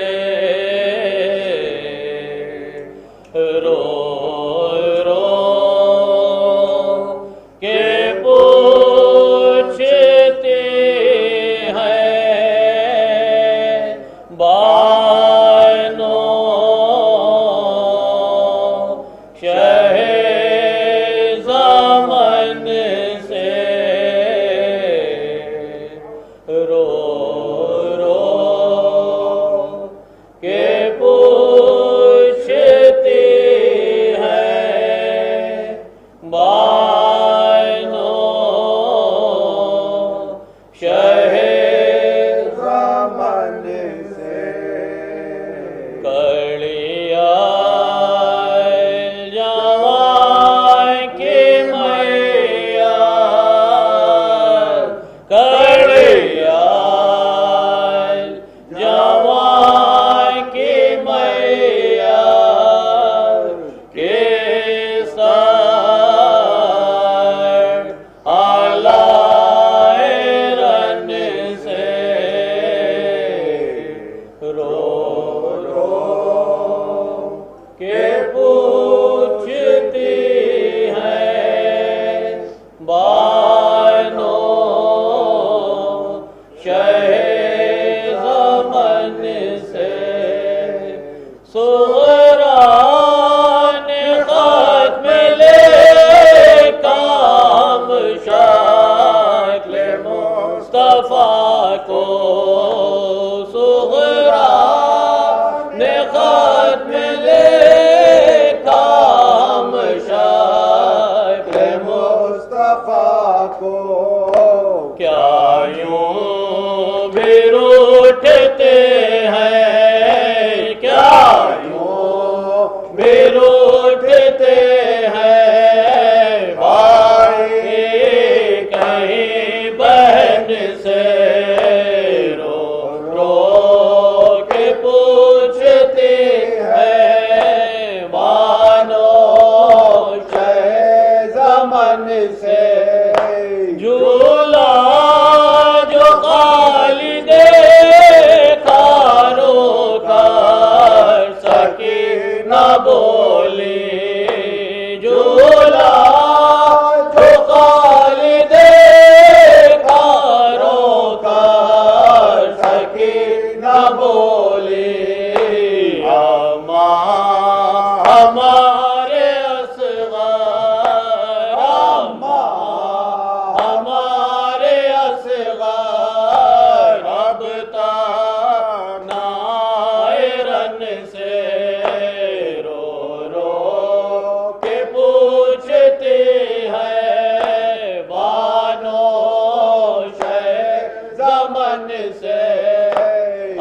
کفن سے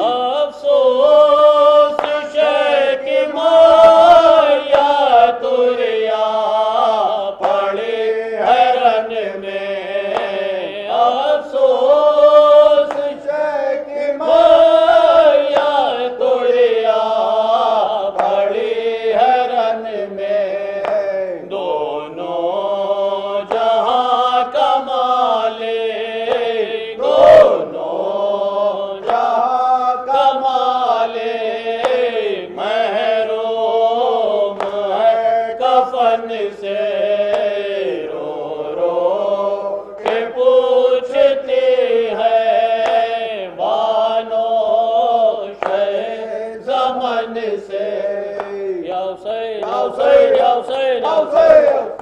افسوس شیخ مایا تریا پڑے ہرن میں افسوس شیخ مایا تریا پڑے ہرن میں دونوں جہاں کمالے دونوں جہاں کمالے محروم ہے کفن سے رو رو کے پوچھتے ہیں بانو شہ زمن سے یا حسین یا حسین یا حسین یا حسین